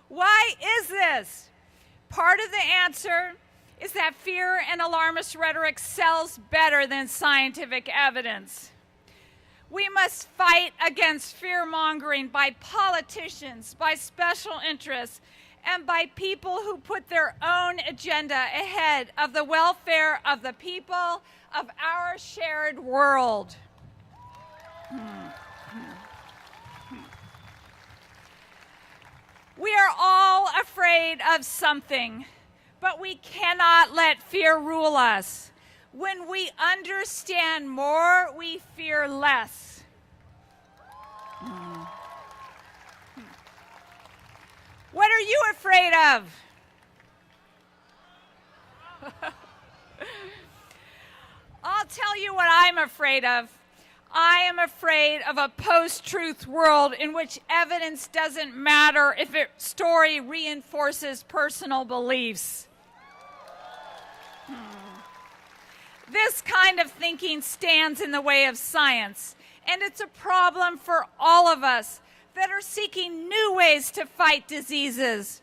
Why is this? Part of the answer is that fear and alarmist rhetoric sells better than scientific evidence. We must fight against fear-mongering by politicians, by special interests, and by people who put their own agenda ahead of the welfare of the people of our shared world. We are all afraid of something, but we cannot let fear rule us. When we understand more, we fear less. What are you afraid of? I'll tell you what I'm afraid of. I am afraid of a post-truth world in which evidence doesn't matter if its story reinforces personal beliefs. This kind of thinking stands in the way of science, and it's a problem for all of us that are seeking new ways to fight diseases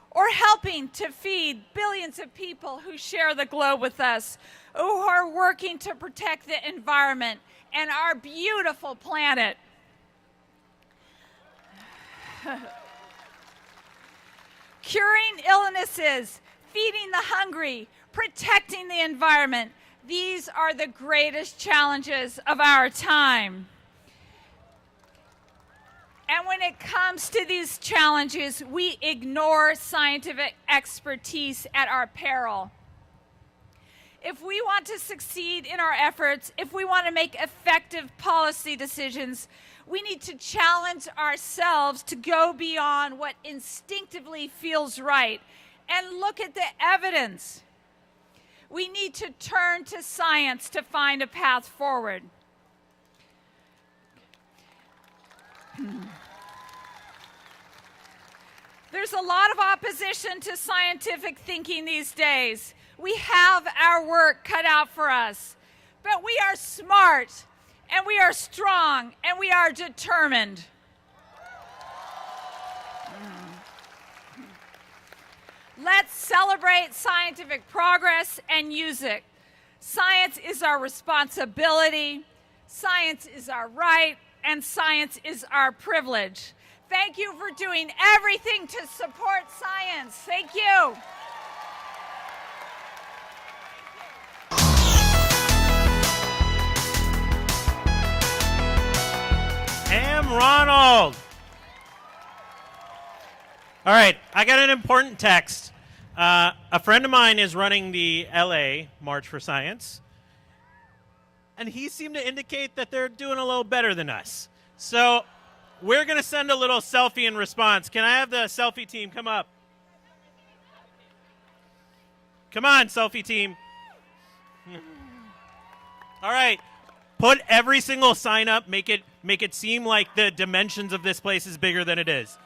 or helping to feed billions of people who share the globe with us, who are working to protect the environment and our beautiful planet. Curing illnesses, feeding the hungry, protecting the environment, these are the greatest challenges of our time. And when it comes to these challenges, we ignore scientific expertise at our peril. If we want to succeed in our efforts, if we want to make effective policy decisions, we need to challenge ourselves to go beyond what instinctively feels right and look at the evidence. We need to turn to science to find a path forward. There's a lot of opposition to scientific thinking these days. We have our work cut out for us, but we are smart, and we are strong, and we are determined. Let's celebrate scientific progress and use it. Science is our responsibility, science is our right, and science is our privilege. Thank you for doing everything to support science. Thank you. Pam Ronald. All right, I got an important text. A friend of mine is running the LA March for Science, and he seemed to indicate that they're doing a little better than us. So we're going to send a little selfie in response. Can I have the selfie team come up? Come on, selfie team. All right. Put every single sign up. Make it seem like the dimensions of this place is bigger than it is.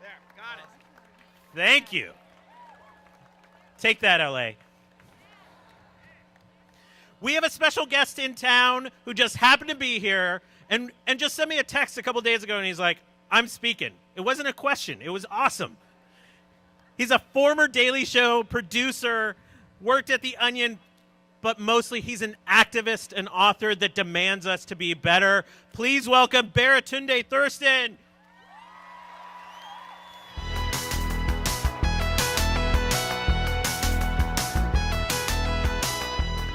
There, got it. Thank you. Take that, LA. We have a special guest in town who just happened to be here and just sent me a text a couple days ago, and he's like, I'm speaking. It wasn't a question. It was awesome. He's a former Daily Show producer, worked at The Onion, but mostly he's an activist and author that demands us to be better. Please welcome Baratunde Thurston.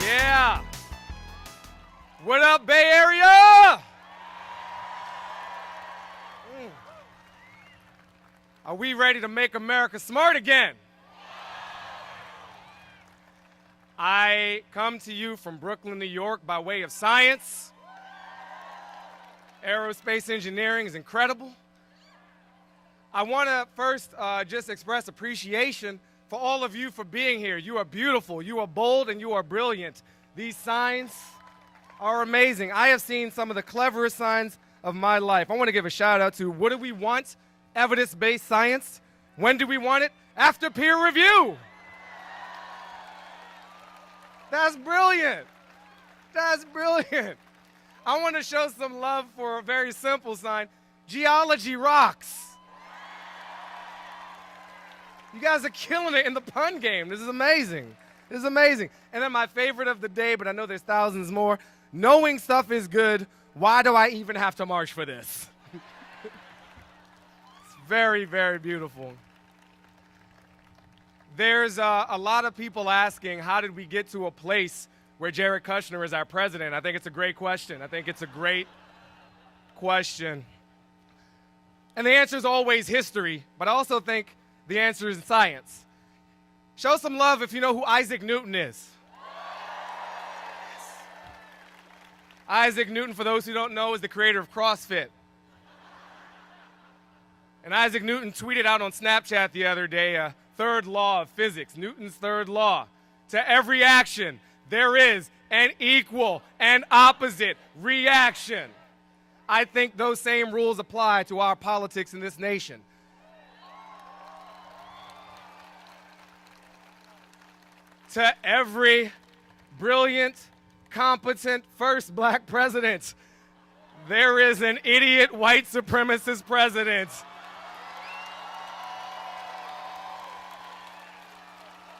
Yeah. What up, Bay Area? Are we ready to make America smart again? I come to you from Brooklyn, New York by way of science. Aerospace engineering is incredible. I want to first just express appreciation for all of you for being here. You are beautiful, you are bold, and you are brilliant. These signs are amazing. I have seen some of the cleverest signs of my life. I want to give a shout out to what do we want? Evidence-based science. When do we want it? After peer review. That's brilliant. That's brilliant. I want to show some love for a very simple sign. Geology rocks. You guys are killing it in the pun game. This is amazing. This is amazing. And then my favorite of the day, but I know there's thousands more. Knowing stuff is good. Why do I even have to march for this? It's very, very beautiful. There's a lot of people asking, how did we get to a place where Jared Kushner is our president? I think it's a great question. I think it's a great question. And the answer is always history, but I also think the answer is science. Show some love if you know who Isaac Newton is. Isaac Newton, for those who don't know, is the creator of CrossFit. And Isaac Newton tweeted out on Snapchat the other day a third law of physics, Newton's third law. To every action, there is an equal and opposite reaction. I think those same rules apply to our politics in this nation. To every brilliant, competent first black president, there is an idiot white supremacist president.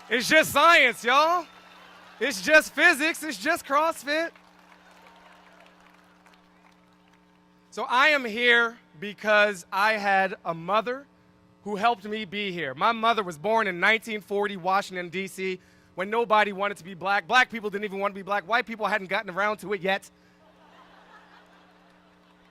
It's just science, y'all. It's just physics. It's just CrossFit. So I am here because I had a mother who helped me be here. My mother was born in 1940, Washington, D.C., when nobody wanted to be black. Black people didn't even want to be black. White people hadn't gotten around to it yet.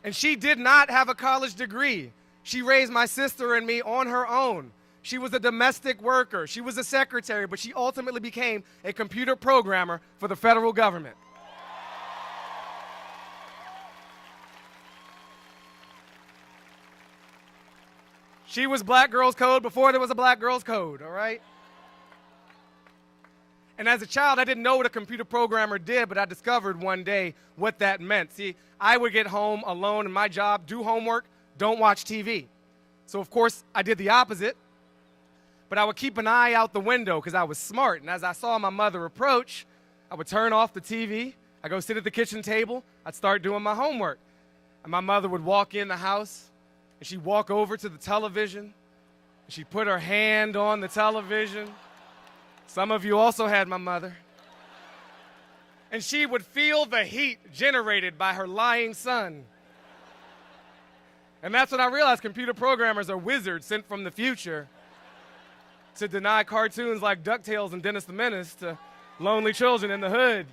And she did not have a college degree. She raised my sister and me on her own. She was a domestic worker. She was a secretary, but she ultimately became a computer programmer for the federal government. She was Black Girls Code before there was a Black Girls Code, all right? And as a child, I didn't know what a computer programmer did, but I discovered one day what that meant. See, I would get home alone, and my job, do homework, don't watch TV. So, of course, I did the opposite. But I would keep an eye out the window because I was smart. And as I saw my mother approach, I would turn off the TV. I'd go sit at the kitchen table. I'd start doing my homework. And my mother would walk in the house, and she'd walk over to the television. And she'd put her hand on the television. Some of you also had my mother. And she would feel the heat generated by her lying son. And that's when I realized computer programmers are wizards sent from the future to deny cartoons like DuckTales and Dennis the Menace to lonely children in the hood.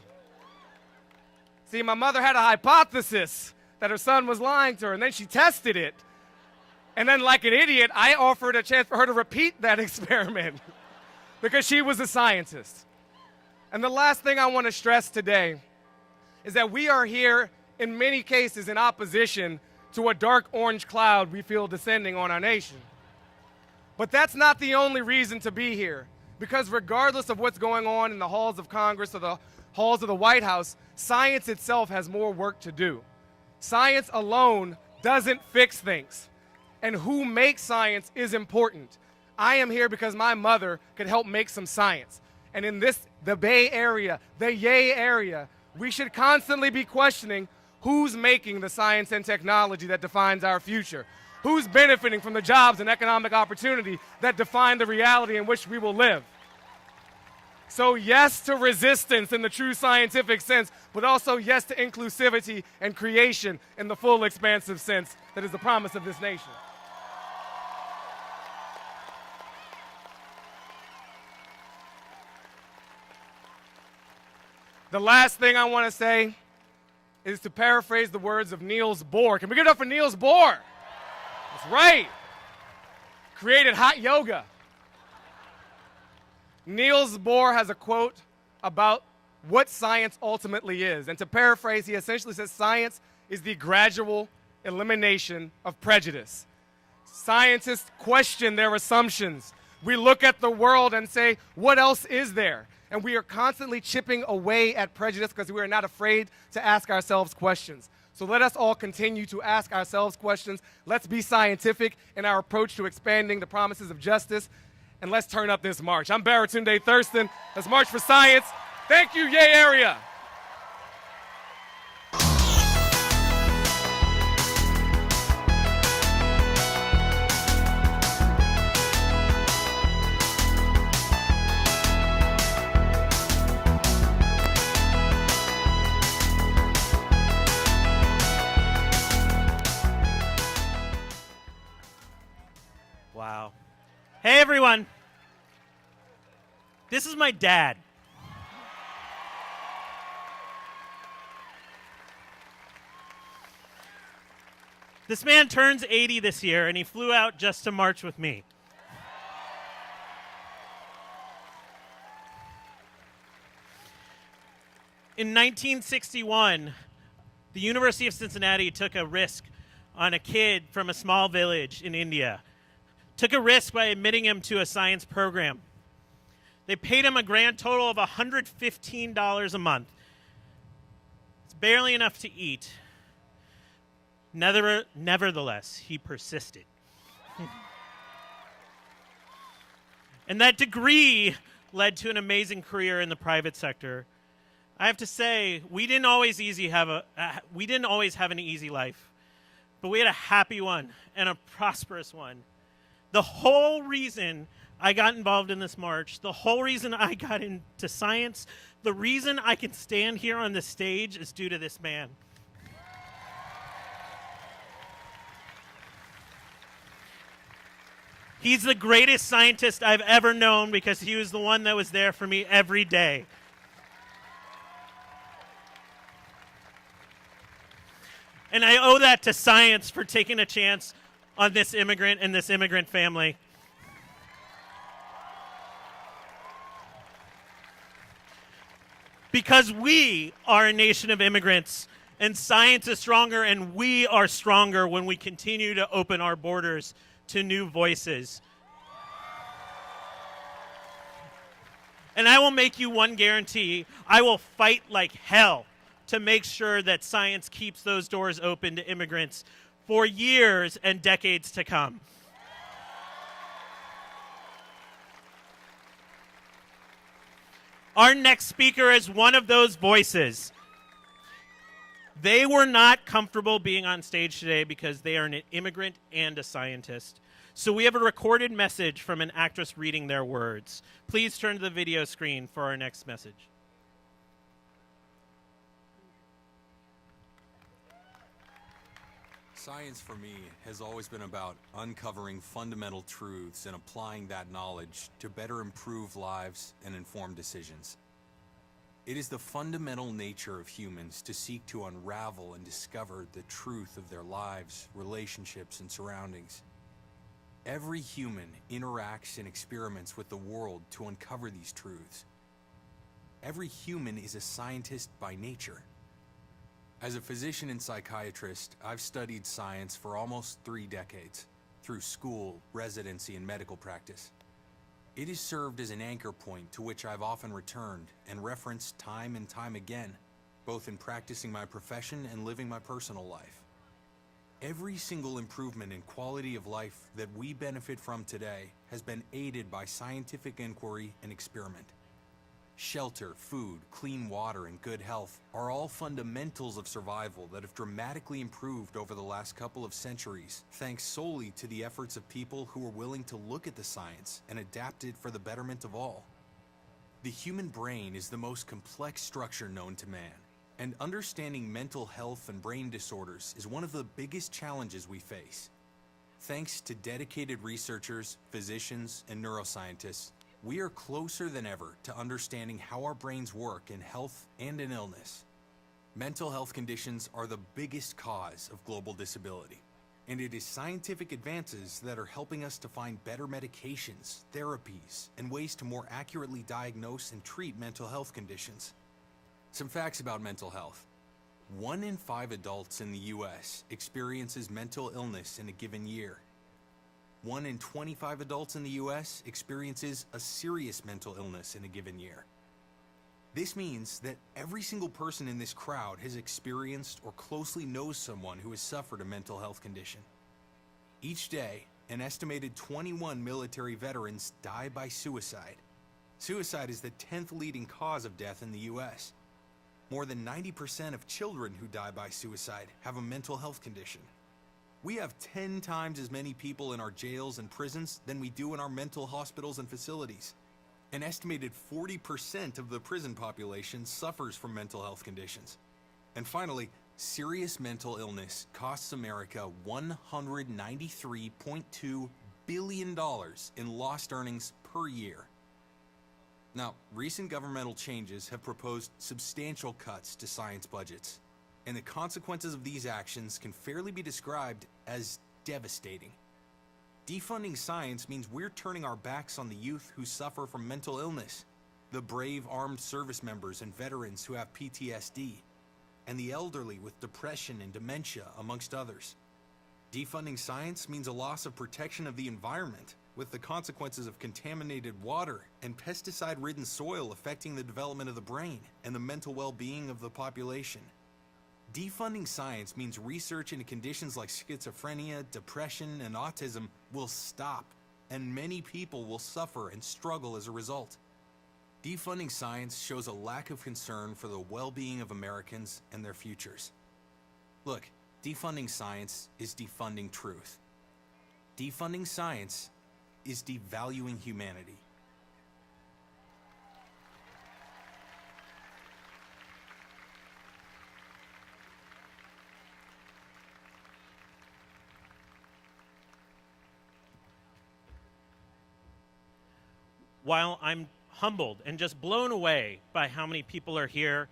See, my mother had a hypothesis that her son was lying to her, and then she tested it. And then, like an idiot, I offered a chance for her to repeat that experiment because she was a scientist. And the last thing I want to stress today is that we are here, in many cases, in opposition to a dark orange cloud we feel descending on our nation. But that's not the only reason to be here, because regardless of what's going on in the halls of Congress or the halls of the White House, science itself has more work to do. Science alone doesn't fix things, and who makes science is important. I am here because my mother could help make some science. And in the Bay Area, the Yay area, we should constantly be questioning who's making the science and technology that defines our future. Who's benefiting from the jobs and economic opportunity that define the reality in which we will live? So yes to resistance in the true scientific sense, but also yes to inclusivity and creation in the full expansive sense that is the promise of this nation. The last thing I want to say is to paraphrase the words of Niels Bohr. Can we give it up for Niels Bohr? That's right. Created hot yoga. Niels Bohr has a quote about what science ultimately is. And to paraphrase, he essentially says science is the gradual elimination of prejudice. Scientists question their assumptions. We look at the world and say, what else is there? And we are constantly chipping away at prejudice because we are not afraid to ask ourselves questions. So let us all continue to ask ourselves questions. Let's be scientific in our approach to expanding the promises of justice. And let's turn up this march. I'm Baratunde Thurston. Let's march for science. Thank you, Yay Area. Wow. Hey, everyone. This is my dad. This man turns 80 this year, and he flew out just to march with me. In 1961, the University of Cincinnati took a risk on a kid from a small village in India. Took a risk by admitting him to a science program. They paid him a grand total of $115 a month. It's barely enough to eat. Nevertheless, he persisted. And that degree led to an amazing career in the private sector. I have to say, we didn't always have an easy life, but we had a happy one and a prosperous one. The whole reason I got involved in this march, the whole reason I got into science, the reason I can stand here on this stage is due to this man. He's the greatest scientist I've ever known because he was the one that was there for me every day. And I owe that to science for taking a chance on this immigrant and this immigrant family. Because we are a nation of immigrants, and science is stronger, and we are stronger when we continue to open our borders to new voices. And I will make you one guarantee. I will fight like hell to make sure that science keeps those doors open to immigrants for years and decades to come. Our next speaker is one of those voices. They were not comfortable being on stage today because they are an immigrant and a scientist. So we have a recorded message from an actress reading their words. Please turn to the video screen for our next message. Science for me has always been about uncovering fundamental truths and applying that knowledge to better improve lives and inform decisions. It is the fundamental nature of humans to seek to unravel and discover the truth of their lives, relationships, and surroundings. Every human interacts and experiments with the world to uncover these truths. Every human is a scientist by nature. As a physician and psychiatrist, I've studied science for almost 3 decades, through school, residency, and medical practice. It has served as an anchor point to which I've often returned and referenced time and time again, both in practicing my profession and living my personal life. Every single improvement in quality of life that we benefit from today has been aided by scientific inquiry and experiment. Shelter, food, clean water, and good health are all fundamentals of survival that have dramatically improved over the last couple of centuries, thanks solely to the efforts of people who are willing to look at the science and adapt it for the betterment of all. The human brain is the most complex structure known to man, and understanding mental health and brain disorders is one of the biggest challenges we face. Thanks to dedicated researchers, physicians, and neuroscientists, we are closer than ever to understanding how our brains work in health and in illness. Mental health conditions are the biggest cause of global disability, and it is scientific advances that are helping us to find better medications, therapies, and ways to more accurately diagnose and treat mental health conditions. Some facts about mental health. 1 in 5 adults in the US experiences mental illness in a given year. 1 in 25 adults in the US experiences a serious mental illness in a given year. This means that every single person in this crowd has experienced or closely knows someone who has suffered a mental health condition. Each day, an estimated 21 military veterans die by suicide. Suicide is the 10th leading cause of death in the US. More than 90% of children who die by suicide have a mental health condition. We have 10 times as many people in our jails and prisons than we do in our mental hospitals and facilities. An estimated 40% of the prison population suffers from mental health conditions. And finally, serious mental illness costs America $193.2 billion in lost earnings per year. Now, recent governmental changes have proposed substantial cuts to science budgets, and the consequences of these actions can fairly be described as devastating. Defunding science means we're turning our backs on the youth who suffer from mental illness, the brave armed service members and veterans who have PTSD, and the elderly with depression and dementia, amongst others. Defunding science means a loss of protection of the environment, with the consequences of contaminated water and pesticide-ridden soil affecting the development of the brain and the mental well-being of the population. Defunding science means research into conditions like schizophrenia, depression, and autism will stop, and many people will suffer and struggle as a result. Defunding science shows a lack of concern for the well-being of Americans and their futures. Look, defunding science is defunding truth. Defunding science is devaluing humanity. While I'm humbled and just blown away by how many people are here,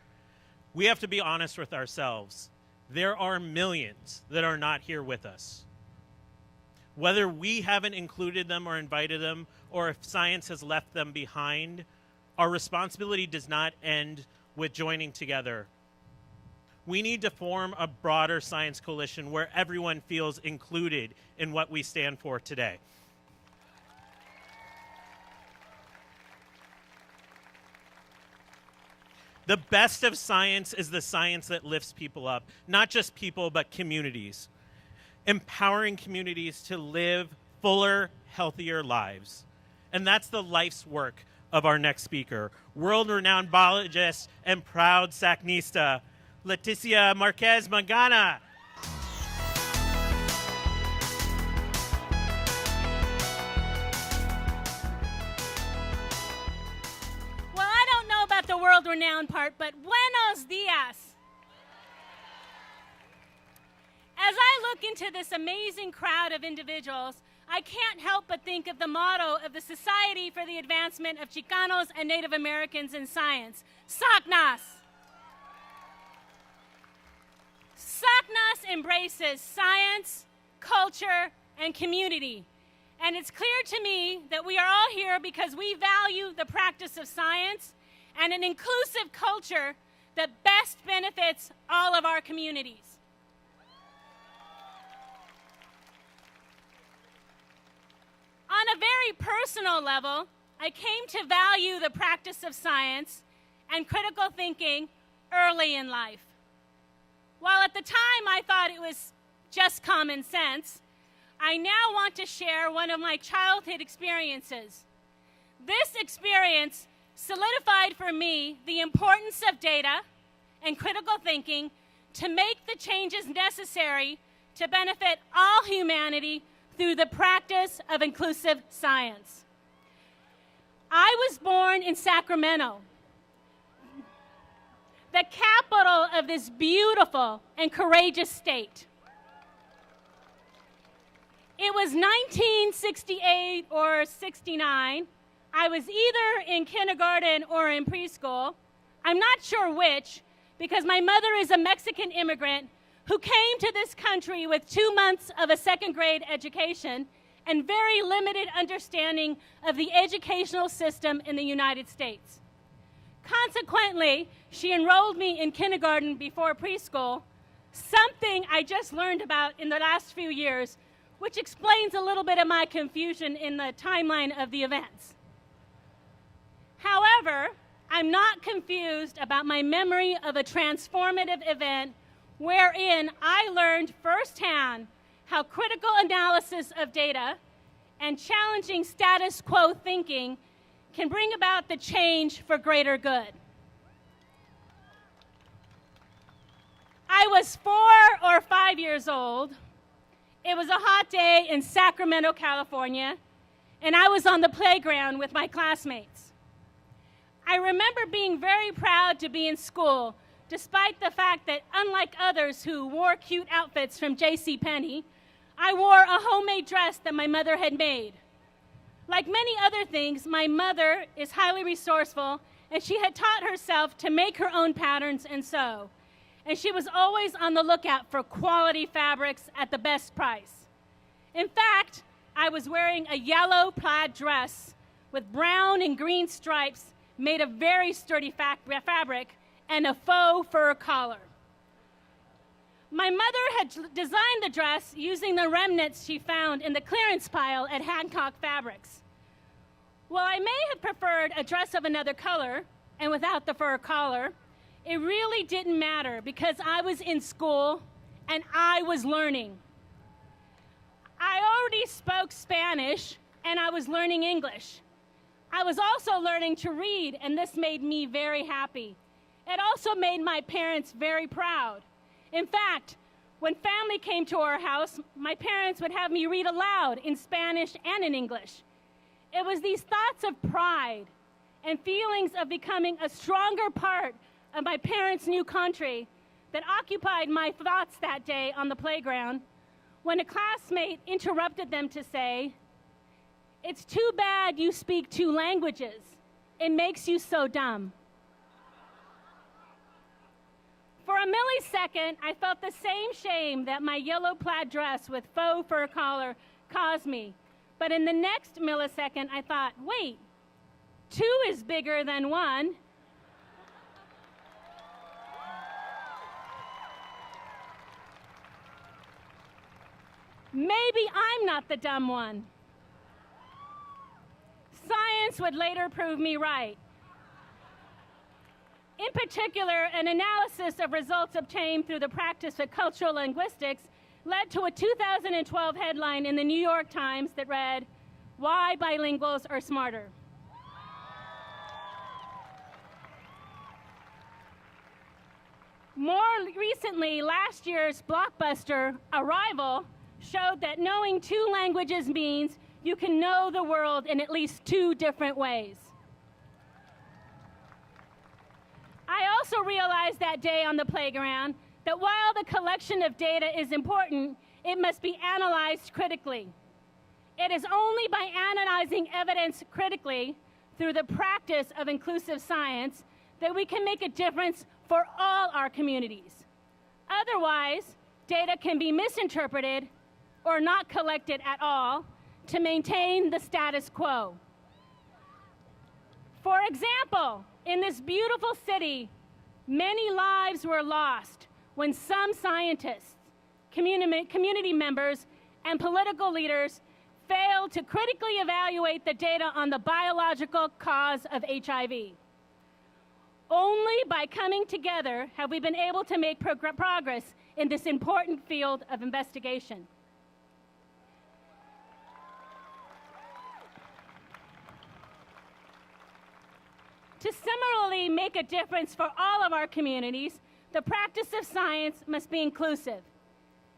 we have to be honest with ourselves. There are millions that are not here with us. Whether we haven't included them or invited them, or if science has left them behind, our responsibility does not end with joining together. We need to form a broader science coalition where everyone feels included in what we stand for today. The best of science is the science that lifts people up, not just people, but communities. Empowering communities to live fuller, healthier lives. And that's the life's work of our next speaker, world-renowned biologist and proud Sacnista, Leticia Marquez Magana. Well, I don't know about the world-renowned part, but buenos dias. As I look into this amazing crowd of individuals, I can't help but think of the motto of the Society for the Advancement of Chicanos and Native Americans in Science, SACNAS. SACNAS embraces science, culture, and community. And it's clear to me that we are all here because we value the practice of science and an inclusive culture that best benefits all of our communities. On a very personal level, I came to value the practice of science and critical thinking early in life. While at the time I thought it was just common sense, I now want to share one of my childhood experiences. This experience solidified for me the importance of data and critical thinking to make the changes necessary to benefit all humanity through the practice of inclusive science. I was born in Sacramento, the capital of this beautiful and courageous state. It was 1968 or 69. I was either in kindergarten or in preschool. I'm not sure which, because my mother is a Mexican immigrant who came to this country with 2 months of a second grade education and very limited understanding of the educational system in the United States. Consequently, she enrolled me in kindergarten before preschool, something I just learned about in the last few years, which explains a little bit of my confusion in the timeline of the events. However, I'm not confused about my memory of a transformative event wherein I learned firsthand how critical analysis of data and challenging status quo thinking can bring about the change for greater good. I was 4 or 5 years old. It was a hot day in Sacramento, California, and I was on the playground with my classmates. I remember being very proud to be in school, despite the fact that, unlike others who wore cute outfits from JCPenney, I wore a homemade dress that my mother had made. Like many other things, my mother is highly resourceful, and she had taught herself to make her own patterns and sew. And she was always on the lookout for quality fabrics at the best price. In fact, I was wearing a yellow plaid dress with brown and green stripes made of very sturdy fabric and a faux fur collar. My mother had designed the dress using the remnants she found in the clearance pile at Hancock Fabrics. While I may have preferred a dress of another color and without the fur collar, it really didn't matter because I was in school and I was learning. I already spoke Spanish and I was learning English. I was also learning to read, and this made me very happy. It also made my parents very proud. In fact, when family came to our house, my parents would have me read aloud in Spanish and in English. It was these thoughts of pride and feelings of becoming a stronger part of my parents' new country that occupied my thoughts that day on the playground when a classmate interrupted them to say, "It's too bad you speak 2 languages. It makes you so dumb." For a millisecond, I felt the same shame that my yellow plaid dress with faux fur collar caused me. But in the next millisecond, I thought, wait, 2 is bigger than 1. Maybe I'm not the dumb one. Science would later prove me right. In particular, an analysis of results obtained through the practice of cultural linguistics led to a 2012 headline in the New York Times that read, "Why Bilinguals Are Smarter." More recently, last year's blockbuster, Arrival, showed that knowing 2 languages means you can know the world in at least 2 different ways. I also realized that day on the playground that while the collection of data is important, it must be analyzed critically. It is only by analyzing evidence critically through the practice of inclusive science that we can make a difference for all our communities. Otherwise, data can be misinterpreted or not collected at all to maintain the status quo. For example, in this beautiful city, many lives were lost when some scientists, community members, and political leaders failed to critically evaluate the data on the biological cause of HIV. Only by coming together have we been able to make progress in this important field of investigation. To similarly make a difference for all of our communities, the practice of science must be inclusive.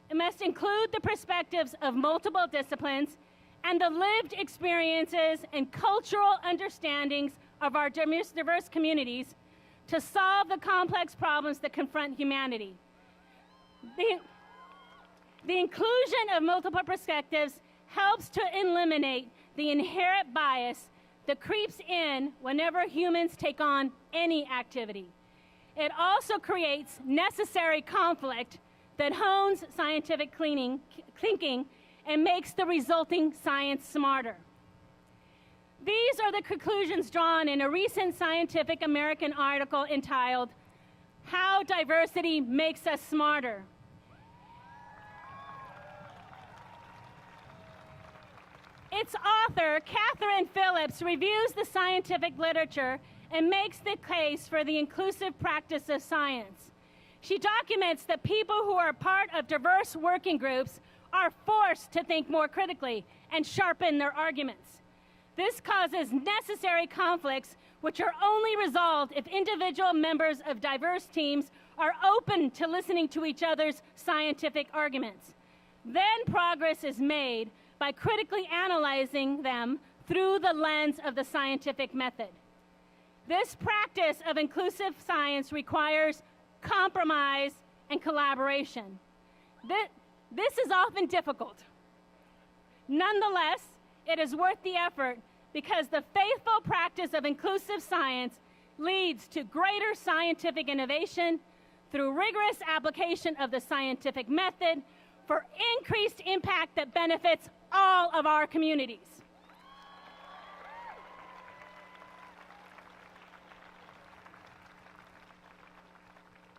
It must include the perspectives of multiple disciplines and the lived experiences and cultural understandings of our diverse communities to solve the complex problems that confront humanity. The inclusion of multiple perspectives helps to eliminate the inherent bias that creeps in whenever humans take on any activity. It also creates necessary conflict that hones scientific thinking and makes the resulting science smarter. These are the conclusions drawn in a recent Scientific American article entitled, "How Diversity Makes Us Smarter." Its author, Catherine Phillips, reviews the scientific literature and makes the case for the inclusive practice of science. She documents that people who are part of diverse working groups are forced to think more critically and sharpen their arguments. This causes necessary conflicts which are only resolved if individual members of diverse teams are open to listening to each other's scientific arguments. Then progress is made by critically analyzing them through the lens of the scientific method. This practice of inclusive science requires compromise and collaboration. This is often difficult. Nonetheless, it is worth the effort because the faithful practice of inclusive science leads to greater scientific innovation through rigorous application of the scientific method for increased impact that benefits all of our communities.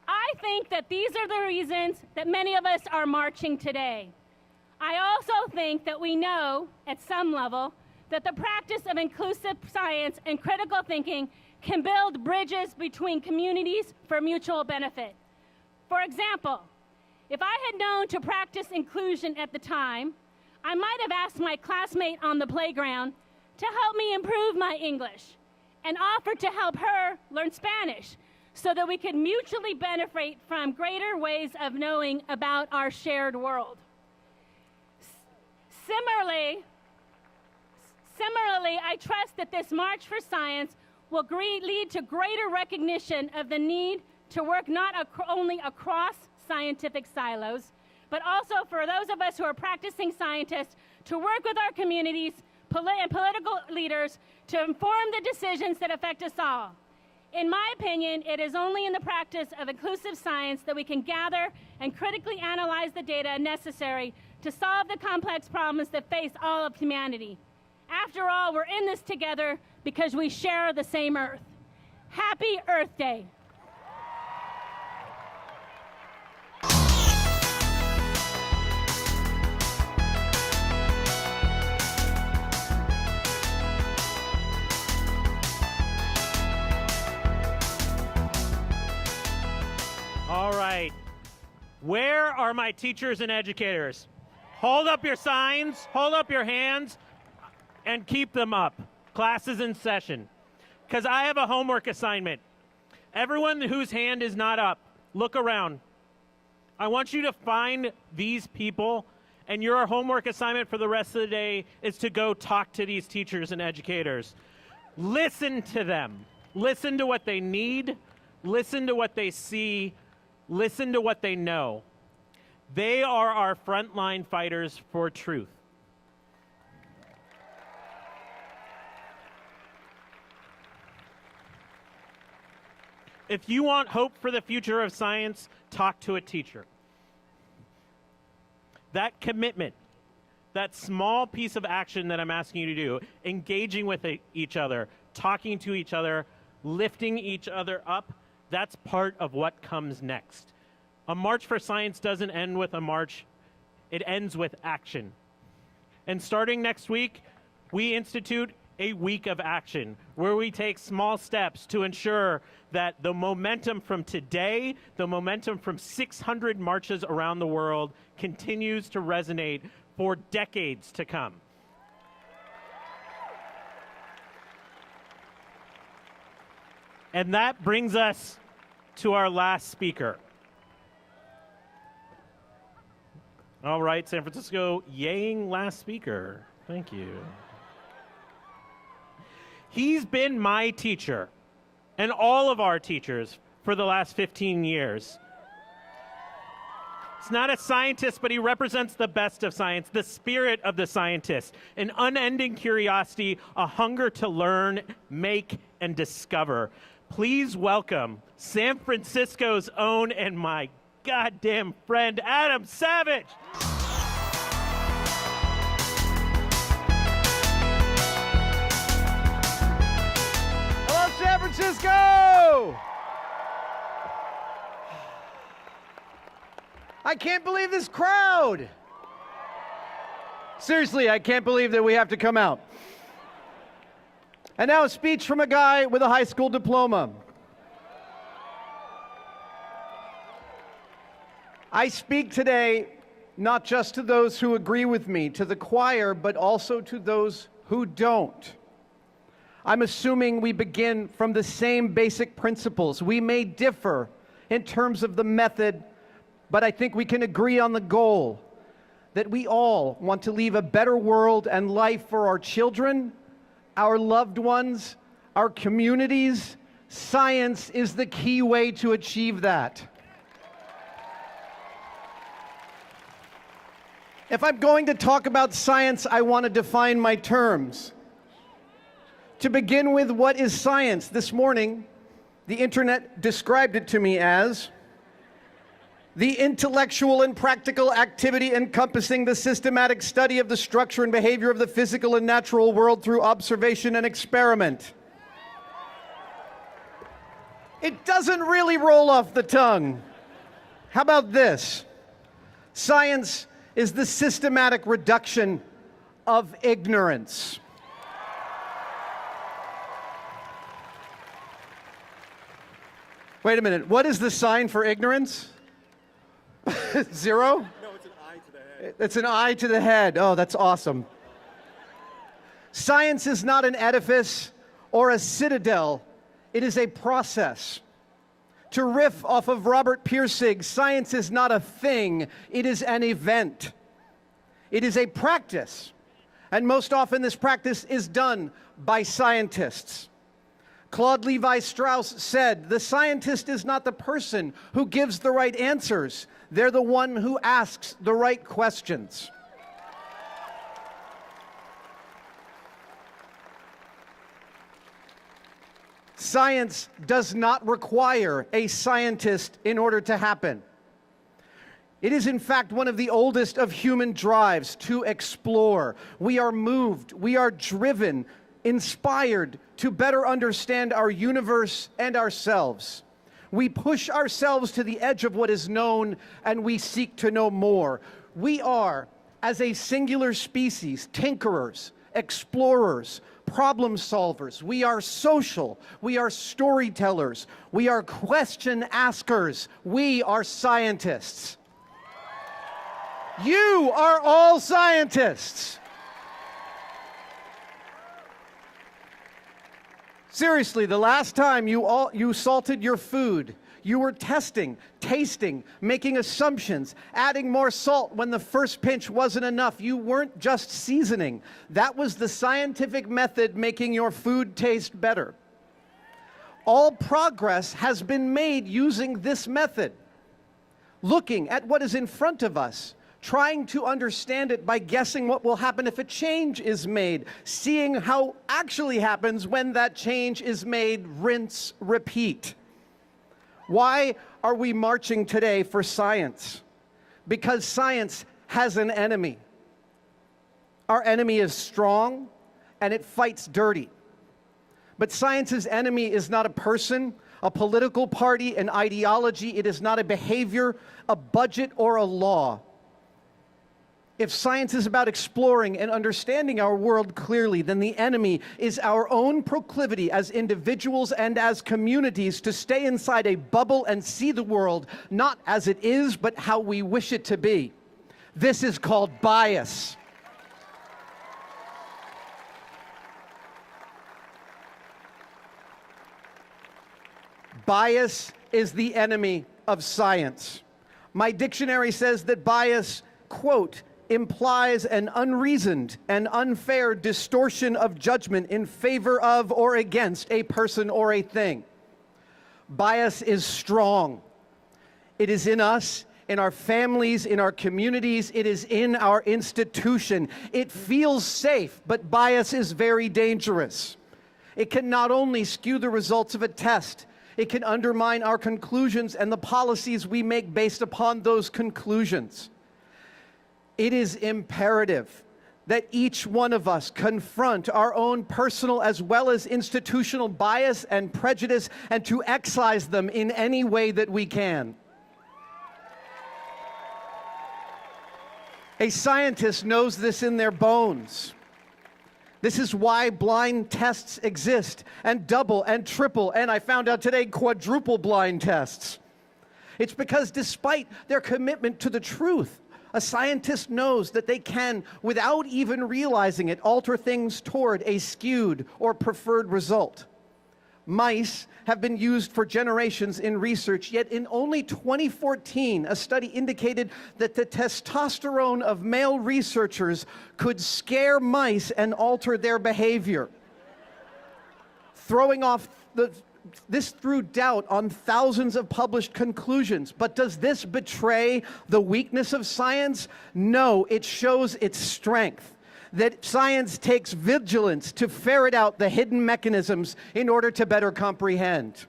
I think that these are the reasons that many of us are marching today. I also think that we know, at some level, that the practice of inclusive science and critical thinking can build bridges between communities for mutual benefit. For example, if I had known to practice inclusion at the time, I might have asked my classmate on the playground to help me improve my English and offered to help her learn Spanish so that we could mutually benefit from greater ways of knowing about our shared world. Similarly, I trust that this March for Science will lead to greater recognition of the need to work not only across scientific silos, but also for those of us who are practicing scientists to work with our communities and political leaders to inform the decisions that affect us all. In my opinion, it is only in the practice of inclusive science that we can gather and critically analyze the data necessary to solve the complex problems that face all of humanity. After all, we're in this together because we share the same Earth. Happy Earth Day. All right. Where are my teachers and educators? Hold up your signs, hold up your hands, and keep them up. Class is in session. Because I have a homework assignment. Everyone whose hand is not up, look around. I want you to find these people, and your homework assignment for the rest of the day is to go talk to these teachers and educators. Listen to them. Listen to what they need. Listen to what they see. Listen to what they know. They are our frontline fighters for truth. If you want hope for the future of science, talk to a teacher. That commitment, that small piece of action that I'm asking you to do, engaging with each other, talking to each other, lifting each other up, that's part of what comes next. A March for Science doesn't end with a march, it ends with action. And starting next week, we institute a week of action where we take small steps to ensure that the momentum from today, the momentum from 600 marches around the world, continues to resonate for decades to come. And that brings us to our last speaker. All right, San Francisco, yaying last speaker. Thank you. He's been my teacher and all of our teachers for the last 15 years. He's not a scientist, but he represents the best of science, the spirit of the scientist, an unending curiosity, a hunger to learn, make, and discover. Please welcome San Francisco's own and my goddamn friend, Adam Savage. Hello, San Francisco! I can't believe this crowd. Seriously, I can't believe that we have to come out. And now a speech from a guy with a high school diploma. I speak today not just to those who agree with me, to the choir, but also to those who don't. I'm assuming we begin from the same basic principles. We may differ in terms of the method, but I think we can agree on the goal, that we all want to leave a better world and life for our children, our loved ones, our communities. Science is the key way to achieve that. If I'm going to talk about science, I want to define my terms. To begin with, what is science? This morning, the internet described it to me as the intellectual and practical activity encompassing the systematic study of the structure and behavior of the physical and natural world through observation and experiment. It doesn't really roll off the tongue. How about this? Science is the systematic reduction of ignorance. Wait a minute, what is the sign for ignorance? Zero? No, it's an eye to the head. It's an eye to the head. Oh, that's awesome. Science is not an edifice or a citadel. It is a process. To riff off of Robert Pirsig, science is not a thing, it is an event. It is a practice. And most often this practice is done by scientists. Claude Levi-Strauss said, "The scientist is not the person who gives the right answers. They're the one who asks the right questions." Science does not require a scientist in order to happen. It is, in fact, one of the oldest of human drives to explore. We are moved, we are driven, inspired to better understand our universe and ourselves. We push ourselves to the edge of what is known, and we seek to know more. We are, as a singular species, tinkerers, explorers, problem solvers. We are social. We are storytellers. We are question askers. We are scientists. You are all scientists. Seriously, the last time you salted your food, you were testing, tasting, making assumptions, adding more salt when the first pinch wasn't enough. You weren't just seasoning. That was the scientific method making your food taste better. All progress has been made using this method, looking at what is in front of us, trying to understand it by guessing what will happen if a change is made, seeing how actually happens when that change is made, rinse, repeat. Why are we marching today for science? Because science has an enemy. Our enemy is strong and it fights dirty. But science's enemy is not a person, a political party, an ideology. It is not a behavior, a budget, or a law. If science is about exploring and understanding our world clearly, then the enemy is our own proclivity as individuals and as communities to stay inside a bubble and see the world not as it is, but how we wish it to be. This is called bias. Bias is the enemy of science. My dictionary says that bias, quote, implies an unreasoned and unfair distortion of judgment in favor of or against a person or a thing. Bias is strong. It is in us, in our families, in our communities. It is in our institution. It feels safe, but bias is very dangerous. It can not only skew the results of a test, it can undermine our conclusions and the policies we make based upon those conclusions. It is imperative that each one of us confront our own personal as well as institutional bias and prejudice and to excise them in any way that we can. A scientist knows this in their bones. This is why blind tests exist, and double and triple, and I found out today, quadruple blind tests. It's because despite their commitment to the truth, a scientist knows that they can, without even realizing it, alter things toward a skewed or preferred result. Mice have been used for generations in research, yet in only 2014, a study indicated that the testosterone of male researchers could scare mice and alter their behavior. This threw doubt on thousands of published conclusions. But does this betray the weakness of science? No, it shows its strength. That science takes vigilance to ferret out the hidden mechanisms in order to better comprehend.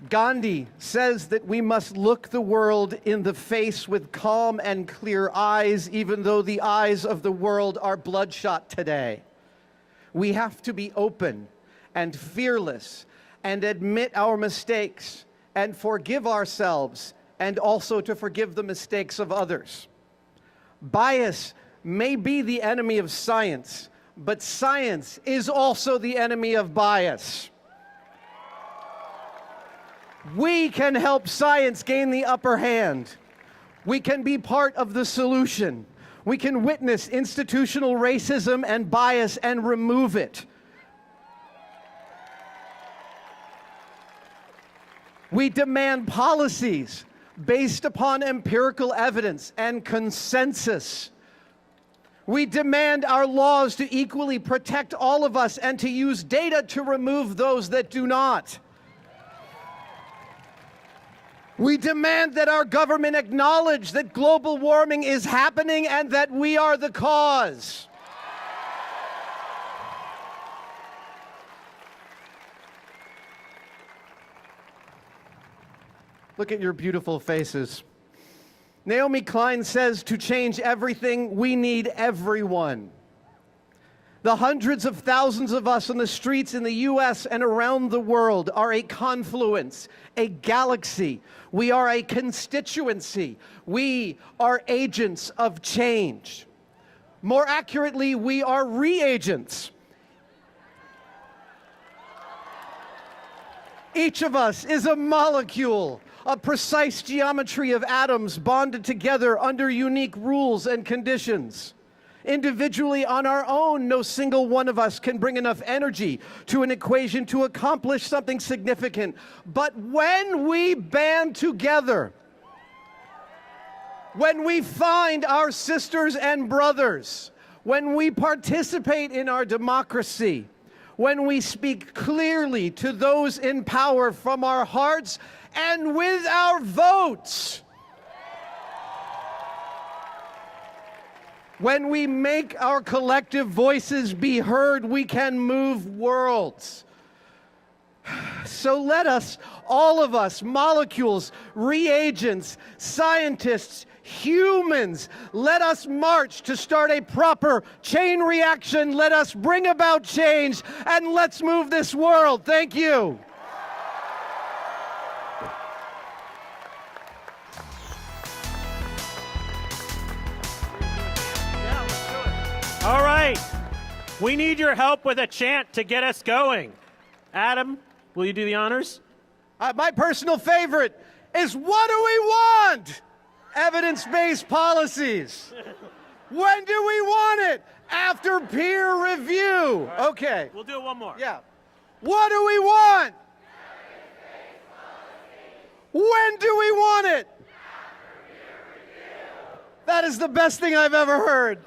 Gandhi says that we must look the world in the face with calm and clear eyes, even though the eyes of the world are bloodshot today. We have to be open and fearless and admit our mistakes and forgive ourselves, and also to forgive the mistakes of others. Bias may be the enemy of science, but science is also the enemy of bias. We can help science gain the upper hand. We can be part of the solution. We can witness institutional racism and bias and remove it. We demand policies based upon empirical evidence and consensus. We demand our laws to equally protect all of us and to use data to remove those that do not. We demand that our government acknowledge that global warming is happening and that we are the cause. Look at your beautiful faces. Naomi Klein says, to change everything, we need everyone. The hundreds of thousands of us on the streets in the U.S. and around the world are a confluence, a galaxy. We are a constituency. We are agents of change. More accurately, we are reagents. Each of us is a molecule, a precise geometry of atoms bonded together under unique rules and conditions. Individually on our own, no single one of us can bring enough energy to an equation to accomplish something significant. But when we band together, when we find our sisters and brothers, when we participate in our democracy, when we speak clearly to those in power from our hearts and with our votes, when we make our collective voices be heard, we can move worlds. So let us, all of us, molecules, reagents, scientists, humans, let us march to start a proper chain reaction. Let us bring about change, and let's move this world. Thank you. right. We need your help with a chant to get us going. Adam, will you do the honors? My personal favorite is what do we want? Evidence-based policies. When do we want it? After peer review. Okay. We'll do it one more. Yeah. What do we want? When do we want it? That is the best thing I've ever heard.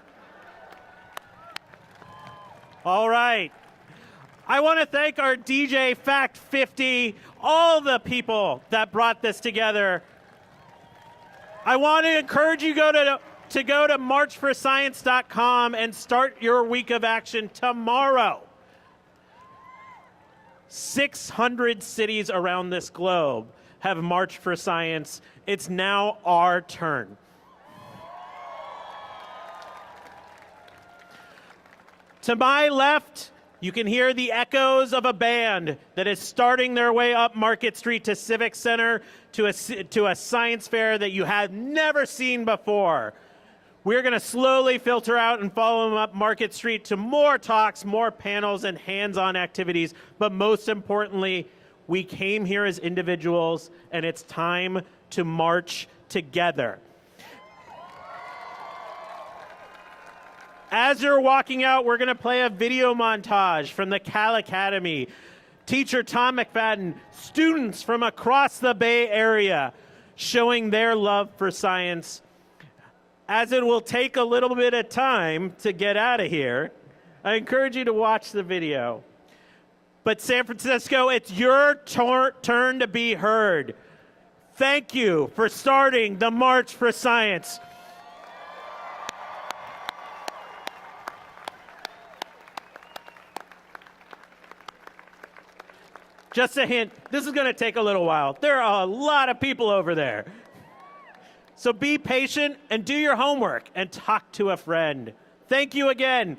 All right. I want to thank our DJ Fact 50, all the people that brought this together. I want to encourage you to go to marchforscience.com and start your week of action tomorrow. 600 cities around this globe have marched for science. It's now our turn. To my left, you can hear the echoes of a band that is starting their way up Market Street to Civic Center to a science fair that you have never seen before. We're going to slowly filter out and follow them up Market Street to more talks, more panels, and hands-on activities. But most importantly, we came here as individuals, and it's time to march together. As you're walking out, we're going to play a video montage from the Cal Academy. Teacher Tom McFadden, students from across the Bay Area showing their love for science. As it will take a little bit of time to get out of here, I encourage you to watch the video. But San Francisco, it's your turn to be heard. Thank you for starting the March for Science. Just a hint, this is going to take a little while. There are a lot of people over there. So be patient and do your homework and talk to a friend. Thank you again.